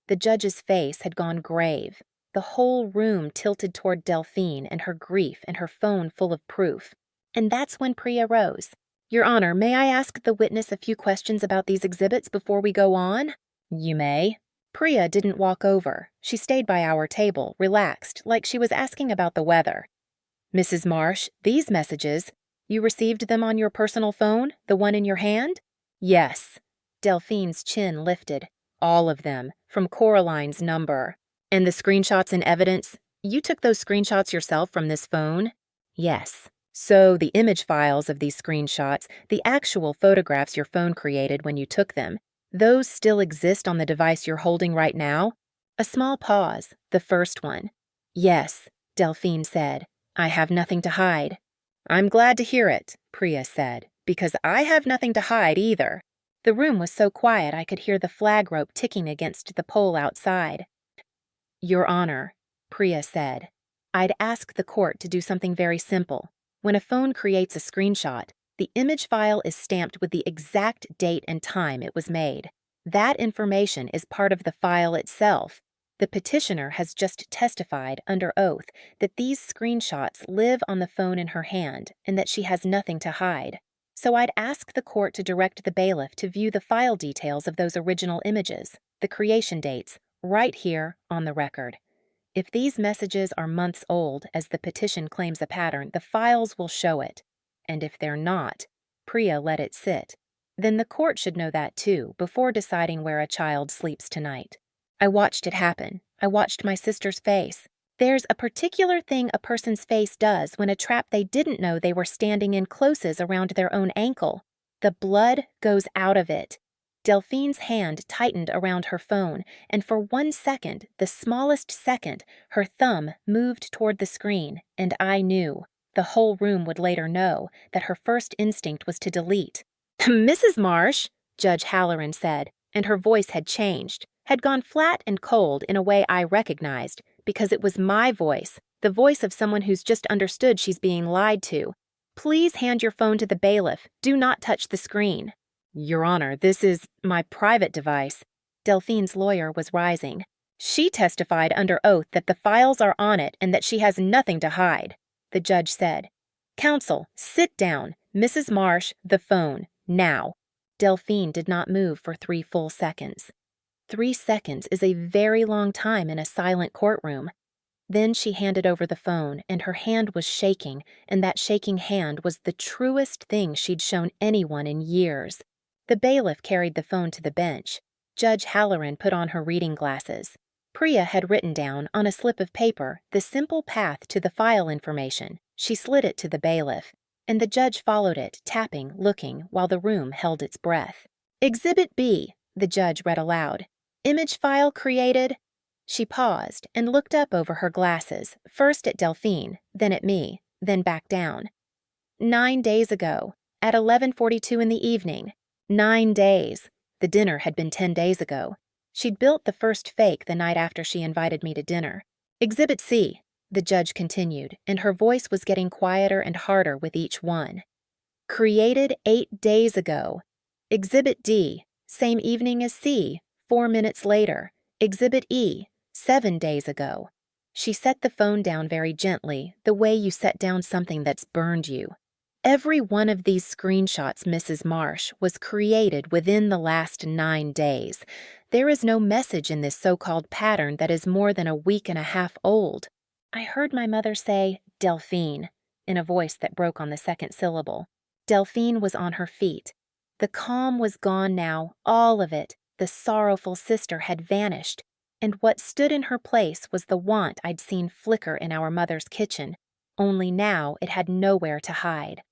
The judge's face had gone grave. The whole room tilted toward Delphine and her grief and her phone full of proof. And that's when Priya rose. 'Your Honor, may I ask the witness a few questions about these exhibits before we go on?' 'You may.' Priya didn't walk over. She stayed by our table, relaxed, like she was asking about the weather. 'Mrs. Marsh, these messages, you received them on your personal phone, the one in your hand?' 'Yes.' Delphine's chin lifted. 'All of them, from Coraline's number. And the screenshots and evidence, you took those screenshots yourself from this phone?' 'Yes.' So the image files of these screenshots, the actual photographs your phone created when you took them, those still exist on the device you're holding right now?' A small pause, the first one. 'Yes,' Delphine said. 'I have nothing to hide.' 'I'm glad to hear it,' Priya said, 'because I have nothing to hide either.' The room was so quiet I could hear the flag rope ticking against the pole outside. 'Your Honor,' Priya said, 'I'd ask the court to do something very simple. When a phone creates a screenshot, the image file is stamped with the exact date and time it was made. That information is part of the file itself. The petitioner has just testified under oath that these screenshots live on the phone in her hand and that she has nothing to hide. So I'd ask the court to direct the bailiff to view the file details of those original images, the creation dates, right here on the record. If these messages are months old, as the petition claims a pattern, the files will show it. And if they're not, Priya let it sit. Then the court should know that too, before deciding where a child sleeps tonight. I watched it happen. I watched my sister's face. There's a particular thing a person's face does when a trap they didn't know they were standing in closes around their own ankle. The blood goes out of it. Delphine's hand tightened around her phone, and for 1 second, the smallest second, her thumb moved toward the screen, and I knew, the whole room would later know, that her first instinct was to delete. "Mrs. Marsh," Judge Halloran said, and her voice had changed, had gone flat and cold in a way I recognized, because it was my voice, the voice of someone who's just understood she's being lied to. "Please hand your phone to the bailiff. Do not touch the screen." "Your Honor, this is my private device." Delphine's lawyer was rising. "She testified under oath that the files are on it and that she has nothing to hide," the judge said. "Counsel, sit down. Mrs. Marsh, the phone, now." Delphine did not move for 3 full seconds. 3 seconds is a very long time in a silent courtroom. Then she handed over the phone, and her hand was shaking, and that shaking hand was the truest thing she'd shown anyone in years. The bailiff carried the phone to the bench. Judge Halloran put on her reading glasses. Priya had written down, on a slip of paper, the simple path to the file information. She slid it to the bailiff, and the judge followed it, tapping, looking, while the room held its breath. "Exhibit B," the judge read aloud. "Image file created." She paused and looked up over her glasses, first at Delphine, then at me, then back down. 9 days ago, at 11:42 in the evening. 9 days. The dinner had been 10 days ago. She'd built the first fake the night after she invited me to dinner. Exhibit C, the judge continued, and her voice was getting quieter and harder with each one. Created 8 days ago. Exhibit D, same evening as C, 4 minutes later. Exhibit E, 7 days ago. She set the phone down very gently, the way you set down something that's burned you. Every one of these screenshots, Mrs. Marsh, was created within the last 9 days. There is no message in this so-called pattern that is more than a week and a half old. I heard my mother say, Delphine, in a voice that broke on the second syllable. Delphine was on her feet. The calm was gone now, all of it. The sorrowful sister had vanished, and what stood in her place was the want I'd seen flicker in our mother's kitchen, only now it had nowhere to hide.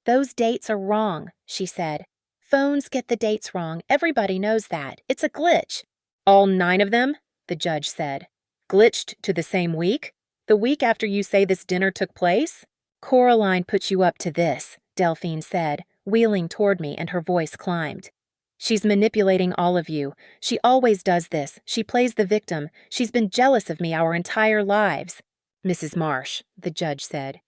Those dates are wrong, she said. Phones get the dates wrong, everybody knows that. It's a glitch. All 9 of them? The judge said. Glitched to the same week? The week after you say this dinner took place? Coraline put you up to this, Delphine said, wheeling toward me, and her voice climbed. She's manipulating all of you. She always does this. She plays the victim. She's been jealous of me our entire lives. Mrs. Marsh, the judge said.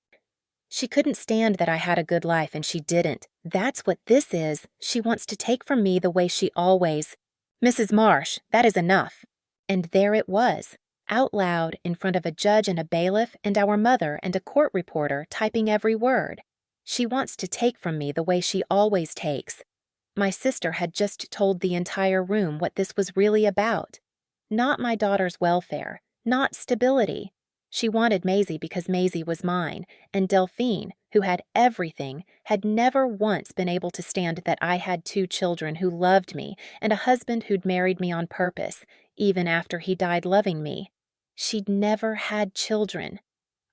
She couldn't stand that I had a good life, and she didn't. That's what this is. She wants to take from me the way she always. Mrs. Marsh, that is enough. And there it was, out loud in front of a judge and a bailiff and our mother and a court reporter typing every word. She wants to take from me the way she always takes. My sister had just told the entire room what this was really about. Not my daughter's welfare, not stability. She wanted Maisie because Maisie was mine, and Delphine, who had everything, had never once been able to stand that I had 2 children who loved me and a husband who'd married me on purpose, even after he died loving me. She'd never had children.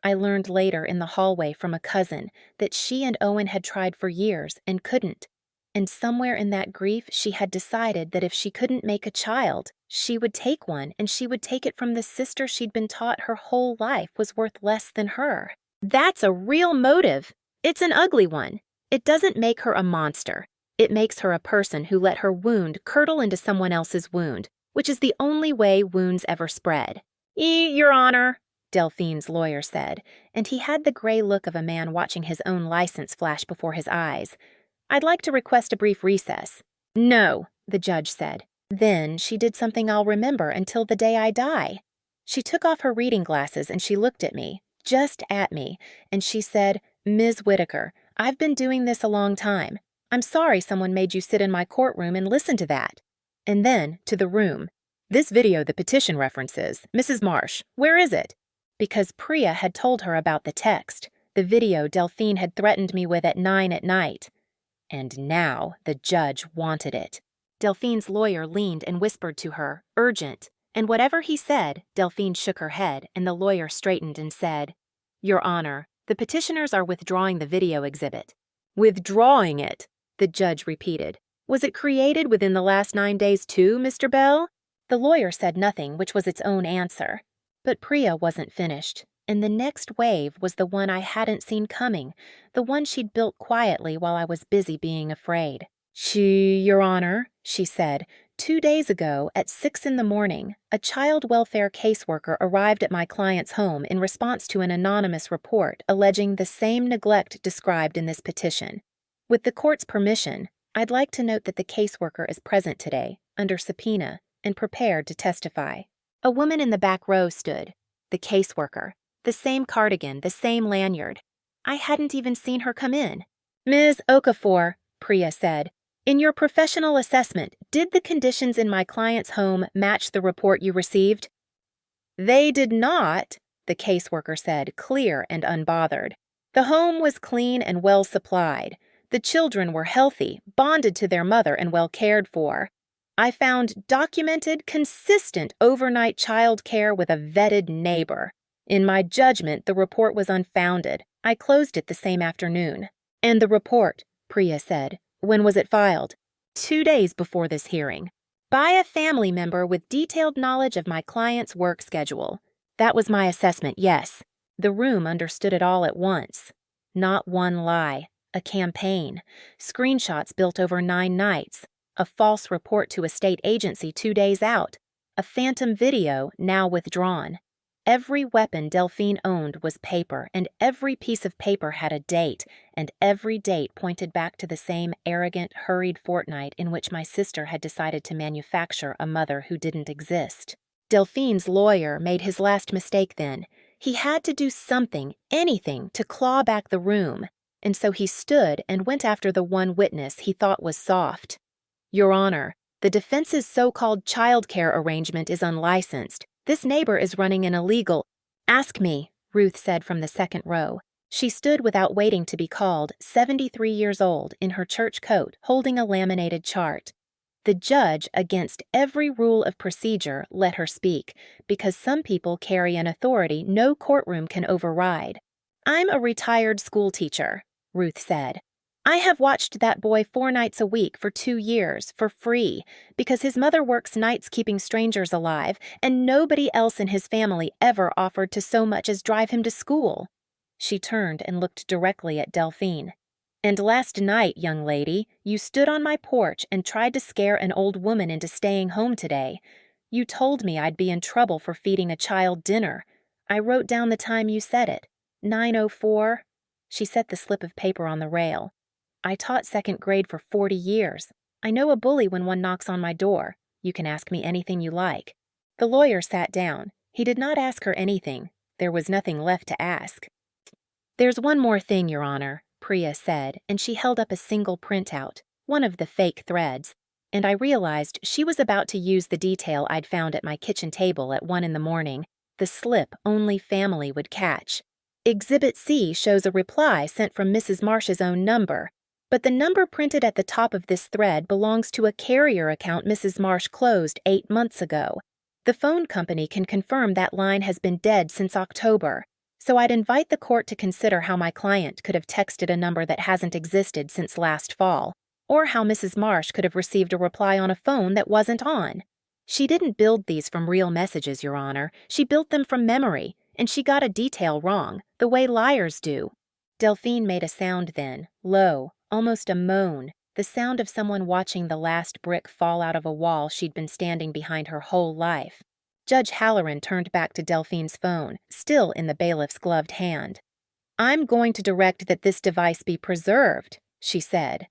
I learned later in the hallway from a cousin that she and Owen had tried for years and couldn't. And somewhere in that grief, she had decided that if she couldn't make a child, she would take one, and she would take it from the sister she'd been taught her whole life was worth less than her. That's a real motive. It's an ugly one. It doesn't make her a monster. It makes her a person who let her wound curdle into someone else's wound, which is the only way wounds ever spread. Your Honor, Delphine's lawyer said, and he had the gray look of a man watching his own license flash before his eyes. I'd like to request a brief recess. No, the judge said. Then she did something I'll remember until the day I die. She took off her reading glasses and she looked at me, just at me, and she said, Ms. Whitaker, I've been doing this a long time. I'm sorry someone made you sit in my courtroom and listen to that. And then, to the room. This video the petition references, Mrs. Marsh, where is it? Because Priya had told her about the text, the video Delphine had threatened me with at 9 at night. And now the judge wanted it. Delphine's lawyer leaned and whispered to her, urgent, and whatever he said, Delphine shook her head, and the lawyer straightened and said, Your Honor, the petitioners are withdrawing the video exhibit. Withdrawing it, the judge repeated. Was it created within the last 9 days too, Mr. Bell? The lawyer said nothing, which was its own answer. But Priya wasn't finished. And the next wave was the one I hadn't seen coming, the one she'd built quietly while I was busy being afraid. Your Honor, she said, 2 days ago at 6 in the morning, a child welfare caseworker arrived at my client's home in response to an anonymous report alleging the same neglect described in this petition. With the court's permission, I'd like to note that the caseworker is present today, under subpoena, and prepared to testify. A woman in the back row stood, the caseworker. The same cardigan, the same lanyard. I hadn't even seen her come in. Ms. Okafor, Priya said, in your professional assessment, did the conditions in my client's home match the report you received? They did not, the caseworker said, clear and unbothered. The home was clean and well supplied. The children were healthy, bonded to their mother and well cared for. I found documented, consistent overnight child care with a vetted neighbor. In my judgment, the report was unfounded. I closed it the same afternoon. And the report, Priya said, when was it filed? 2 days before this hearing. By a family member with detailed knowledge of my client's work schedule. That was my assessment, yes. The room understood it all at once. Not one lie. A campaign. Screenshots built over 9 nights. A false report to a state agency 2 days out. A phantom video now withdrawn. Every weapon Delphine owned was paper, and every piece of paper had a date, and every date pointed back to the same arrogant, hurried fortnight in which my sister had decided to manufacture a mother who didn't exist. Delphine's lawyer made his last mistake then. He had to do something, anything, to claw back the room, and so he stood and went after the one witness he thought was soft. Your Honor, the defense's so-called childcare arrangement is unlicensed. This neighbor is running an illegal— Ask me, Ruth said from the second row. She stood without waiting to be called, 73 years old, in her church coat, holding a laminated chart. The judge, against every rule of procedure, let her speak, because some people carry an authority no courtroom can override. I'm a retired school teacher, Ruth said. I have watched that boy 4 nights a week for 2 years, for free, because his mother works nights keeping strangers alive, and nobody else in his family ever offered to so much as drive him to school. She turned and looked directly at Delphine. And last night, young lady, you stood on my porch and tried to scare an old woman into staying home today. You told me I'd be in trouble for feeding a child dinner. I wrote down the time you said it. 9:04. She set the slip of paper on the rail. I taught second grade for 40 years. I know a bully when one knocks on my door. You can ask me anything you like. The lawyer sat down. He did not ask her anything. There was nothing left to ask. There's one more thing, Your Honor, Priya said, and she held up a single printout, one of the fake threads, and I realized she was about to use the detail I'd found at my kitchen table at 1 a.m, the slip only family would catch. Exhibit C shows a reply sent from Mrs. Marsh's own number, but the number printed at the top of this thread belongs to a carrier account Mrs. Marsh closed 8 months ago. The phone company can confirm that line has been dead since October, so I'd invite the court to consider how my client could have texted a number that hasn't existed since last fall, or how Mrs. Marsh could have received a reply on a phone that wasn't on. She didn't build these from real messages, Your Honor. She built them from memory, and she got a detail wrong, the way liars do. Delphine made a sound then, low, almost a moan, the sound of someone watching the last brick fall out of a wall she'd been standing behind her whole life. Judge Halloran turned back to Delphine's phone, still in the bailiff's gloved hand. I'm going to direct that this device be preserved, she said,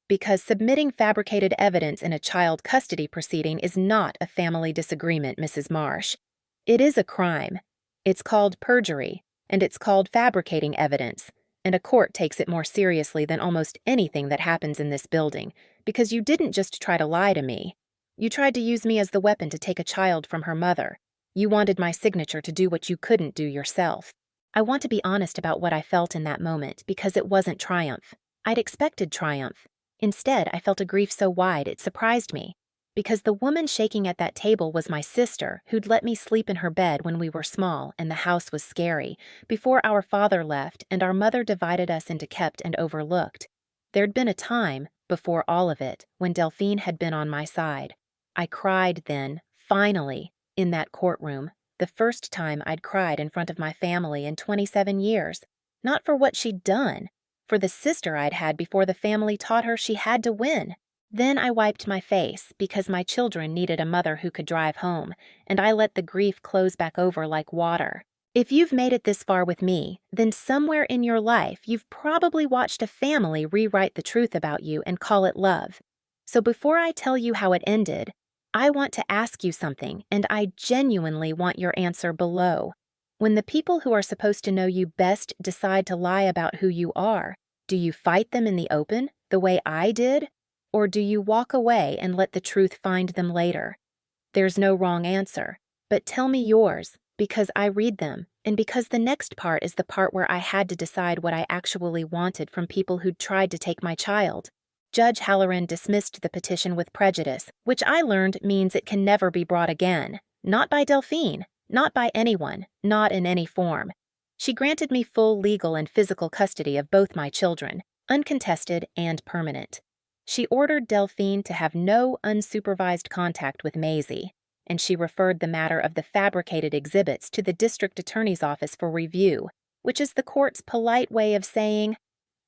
because submitting fabricated evidence in a child custody proceeding is not a family disagreement, Mrs. Marsh. It is a crime. It's called perjury, and it's called fabricating evidence, and a court takes it more seriously than almost anything that happens in this building, because you didn't just try to lie to me. You tried to use me as the weapon to take a child from her mother. You wanted my signature to do what you couldn't do yourself. I want to be honest about what I felt in that moment, because it wasn't triumph. I'd expected triumph. Instead, I felt a grief so wide it surprised me, because the woman shaking at that table was my sister, who'd let me sleep in her bed when we were small and the house was scary, before our father left and our mother divided us into kept and overlooked. There'd been a time, before all of it, when Delphine had been on my side. I cried then, finally, in that courtroom, the first time I'd cried in front of my family in 27 years, not for what she'd done, for the sister I'd had before the family taught her she had to win. Then I wiped my face because my children needed a mother who could drive home, and I let the grief close back over like water. If you've made it this far with me, then somewhere in your life you've probably watched a family rewrite the truth about you and call it love. So before I tell you how it ended, I want to ask you something, and I genuinely want your answer below. When the people who are supposed to know you best decide to lie about who you are, do you fight them in the open, the way I did? Or do you walk away and let the truth find them later? There's no wrong answer, but tell me yours, because I read them, and because the next part is the part where I had to decide what I actually wanted from people who'd tried to take my child. Judge Halloran dismissed the petition with prejudice, which I learned means it can never be brought again. Not by Delphine, not by anyone, not in any form. She granted me full legal and physical custody of both my children, uncontested and permanent. She ordered Delphine to have no unsupervised contact with Maisie, and she referred the matter of the fabricated exhibits to the district attorney's office for review, which is the court's polite way of saying,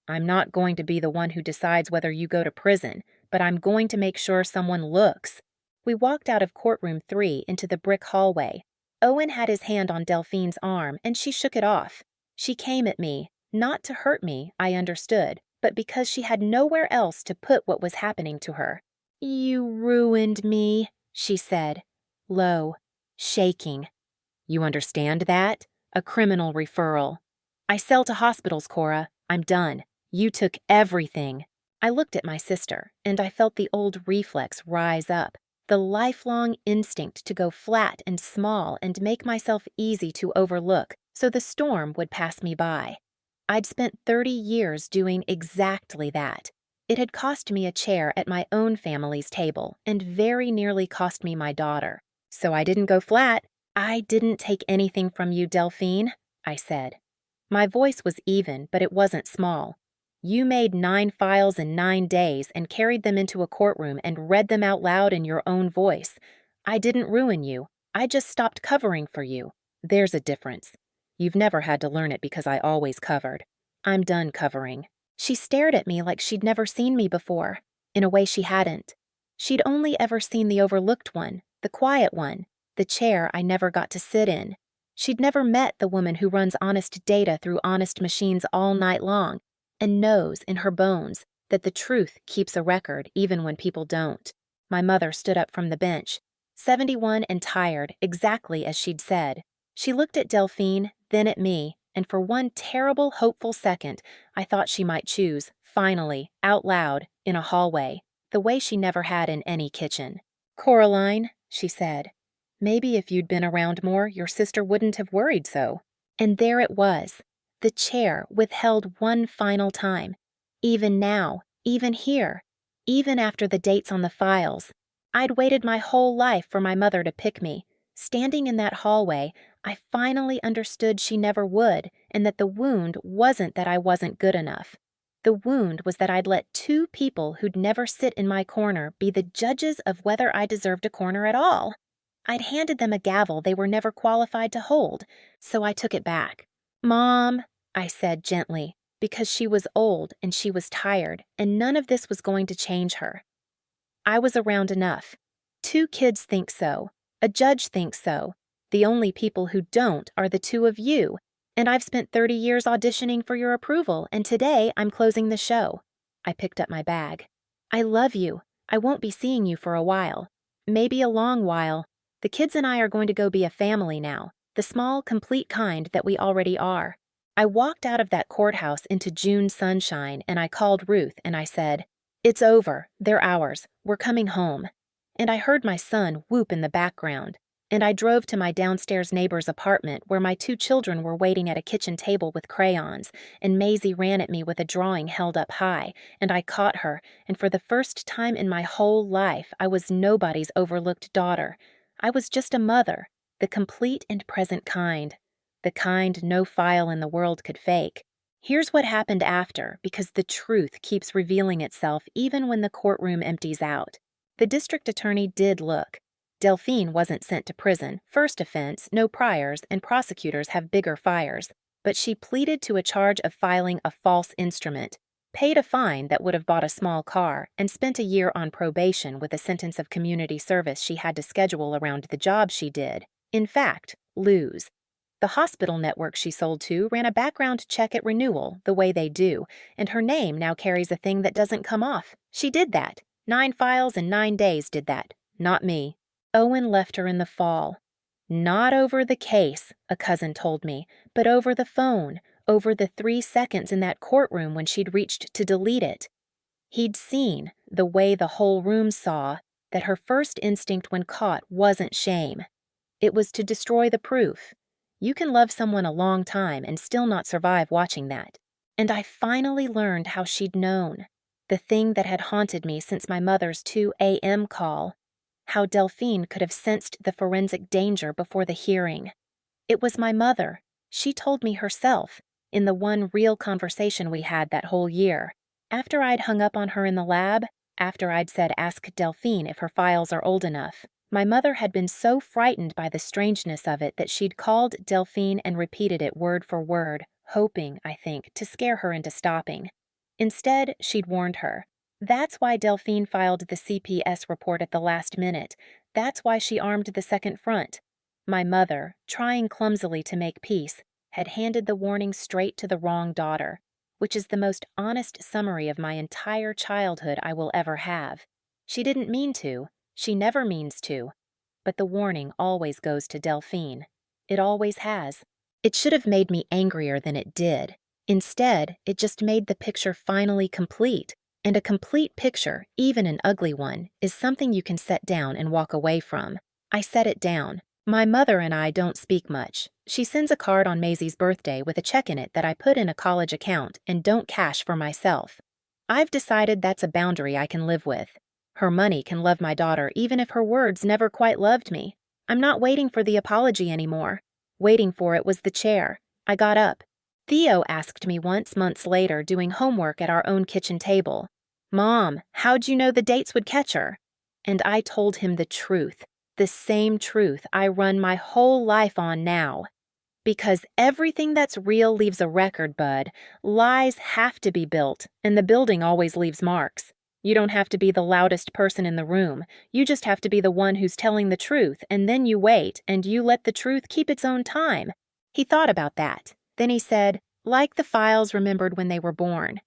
"I'm not going to be the one who decides whether you go to prison, but I'm going to make sure someone looks." We walked out of courtroom 3 into the brick hallway. Owen had his hand on Delphine's arm, and she shook it off. She came at me, not to hurt me, I understood, but because she had nowhere else to put what was happening to her. "You ruined me," she said, low, shaking. "You understand that? A criminal referral." "I sell to hospitals, Cora. I'm done. You took everything." I looked at my sister, and I felt the old reflex rise up, the lifelong instinct to go flat and small and make myself easy to overlook so the storm would pass me by. I'd spent 30 years doing exactly that. It had cost me a chair at my own family's table and very nearly cost me my daughter. So I didn't go flat. "I didn't take anything from you, Delphine," I said. My voice was even, but it wasn't small. "You made 9 files in 9 days and carried them into a courtroom and read them out loud in your own voice. I didn't ruin you. I just stopped covering for you. There's a difference. You've never had to learn it because I always covered. I'm done covering." She stared at me like she'd never seen me before, in a way she hadn't. She'd only ever seen the overlooked one, the quiet one, the chair I never got to sit in. She'd never met the woman who runs honest data through honest machines all night long and knows in her bones that the truth keeps a record even when people don't. My mother stood up from the bench, 71 and tired, exactly as she'd said. She looked at Delphine, then at me, and for one terrible, hopeful second, I thought she might choose, finally, out loud, in a hallway, the way she never had in any kitchen. "Coraline," she said, "maybe if you'd been around more, your sister wouldn't have worried so." And there it was, the chair withheld one final time. Even now, even here, even after the dates on the files. I'd waited my whole life for my mother to pick me. Standing in that hallway, I finally understood she never would, and that the wound wasn't that I wasn't good enough. The wound was that I'd let 2 people who'd never sit in my corner be the judges of whether I deserved a corner at all. I'd handed them a gavel they were never qualified to hold, so I took it back. "Mom," I said gently, because she was old and she was tired, and none of this was going to change her. I was around enough. 2 kids think so. A judge thinks so. The only people who don't are the 2 of you, and I've spent 30 years auditioning for your approval, and today I'm closing the show. I picked up my bag. "I love you. I won't be seeing you for a while. Maybe a long while. The kids and I are going to go be a family now, the small, complete kind that we already are." I walked out of that courthouse into June sunshine, and I called Ruth and I said, "It's over. They're ours. We're coming home." And I heard my son whoop in the background. And I drove to my downstairs neighbor's apartment where my 2 children were waiting at a kitchen table with crayons, and Maisie ran at me with a drawing held up high, and I caught her, and for the first time in my whole life, I was nobody's overlooked daughter. I was just a mother, the complete and present kind, the kind no file in the world could fake. Here's what happened after, because the truth keeps revealing itself even when the courtroom empties out. The district attorney did look. Delphine wasn't sent to prison, first offense, no priors, and prosecutors have bigger fires, but she pleaded to a charge of filing a false instrument, paid a fine that would have bought a small car, and spent a year on probation with a sentence of community service she had to schedule around the job she did. In fact, lose. The hospital network she sold to ran a background check at renewal, the way they do, and her name now carries a thing that doesn't come off. She did that. 9 files in 9 days did that. Not me. Owen left her in the fall. Not over the case, a cousin told me, but over the phone, over the 3 seconds in that courtroom when she'd reached to delete it. He'd seen, the way the whole room saw, that her first instinct when caught wasn't shame. It was to destroy the proof. You can love someone a long time and still not survive watching that. And I finally learned how she'd known. The thing that had haunted me since my mother's 2 a.m. call. How Delphine could have sensed the forensic danger before the hearing. It was my mother. She told me herself, in the one real conversation we had that whole year. After I'd hung up on her in the lab, after I'd said ask Delphine if her files are old enough. My mother had been so frightened by the strangeness of it that she'd called Delphine and repeated it word for word, hoping, I think, to scare her into stopping. Instead, she'd warned her. That's why Delphine filed the CPS report at the last minute. That's why she armed the second front. My mother, trying clumsily to make peace, had handed the warning straight to the wrong daughter, which is the most honest summary of my entire childhood I will ever have. She didn't mean to. She never means to. But the warning always goes to Delphine. It always has. It should have made me angrier than it did. Instead, it just made the picture finally complete. And a complete picture, even an ugly one, is something you can set down and walk away from. I set it down. My mother and I don't speak much. She sends a card on Maisie's birthday with a check in it that I put in a college account and don't cash for myself. I've decided that's a boundary I can live with. Her money can love my daughter even if her words never quite loved me. I'm not waiting for the apology anymore. Waiting for it was the chair. I got up. Theo asked me once months later doing homework at our own kitchen table, "Mom, how'd you know the dates would catch her?" And I told him the truth, the same truth I run my whole life on now. Because everything that's real leaves a record, bud. Lies have to be built, and the building always leaves marks. You don't have to be the loudest person in the room. You just have to be the one who's telling the truth, and then you wait, and you let the truth keep its own time. He thought about that. Then he said, like the files remembered when they were born.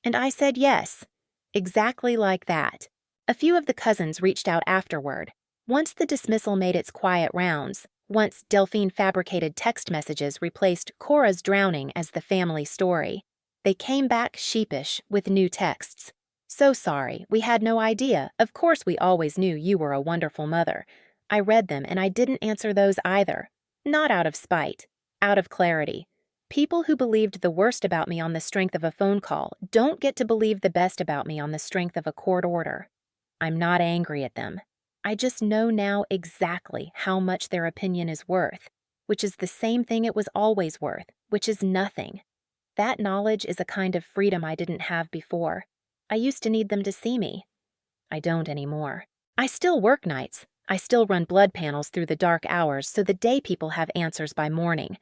And I said yes, exactly like that. A few of the cousins reached out afterward. Once the dismissal made its quiet rounds, once Delphine fabricated text messages replaced Cora's drowning as the family story, they came back sheepish with new texts. "So sorry, we had no idea. Of course we always knew you were a wonderful mother." I read them and I didn't answer those either. Not out of spite, out of clarity. People who believed the worst about me on the strength of a phone call don't get to believe the best about me on the strength of a court order. I'm not angry at them. I just know now exactly how much their opinion is worth, which is the same thing it was always worth, which is nothing. That knowledge is a kind of freedom I didn't have before. I used to need them to see me. I don't anymore. I still work nights. I still run blood panels through the dark hours so the day people have answers by morning.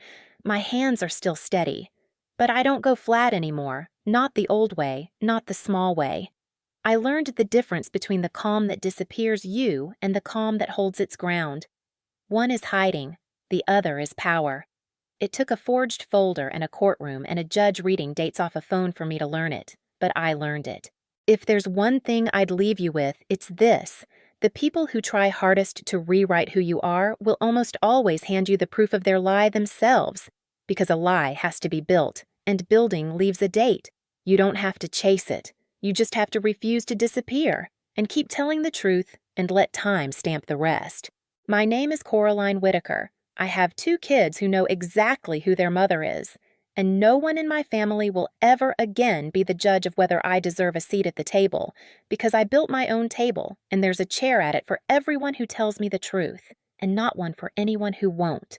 My hands are still steady. But I don't go flat anymore. Not the old way, not the small way. I learned the difference between the calm that disappears you and the calm that holds its ground. One is hiding, the other is power. It took a forged folder and a courtroom and a judge reading dates off a phone for me to learn it, but I learned it. If there's one thing I'd leave you with, it's this. The people who try hardest to rewrite who you are will almost always hand you the proof of their lie themselves, because a lie has to be built, and building leaves a date. You don't have to chase it. You just have to refuse to disappear, and keep telling the truth, and let time stamp the rest. My name is Coraline Whitaker. I have 2 kids who know exactly who their mother is, and no one in my family will ever again be the judge of whether I deserve a seat at the table, because I built my own table, and there's a chair at it for everyone who tells me the truth, and not one for anyone who won't.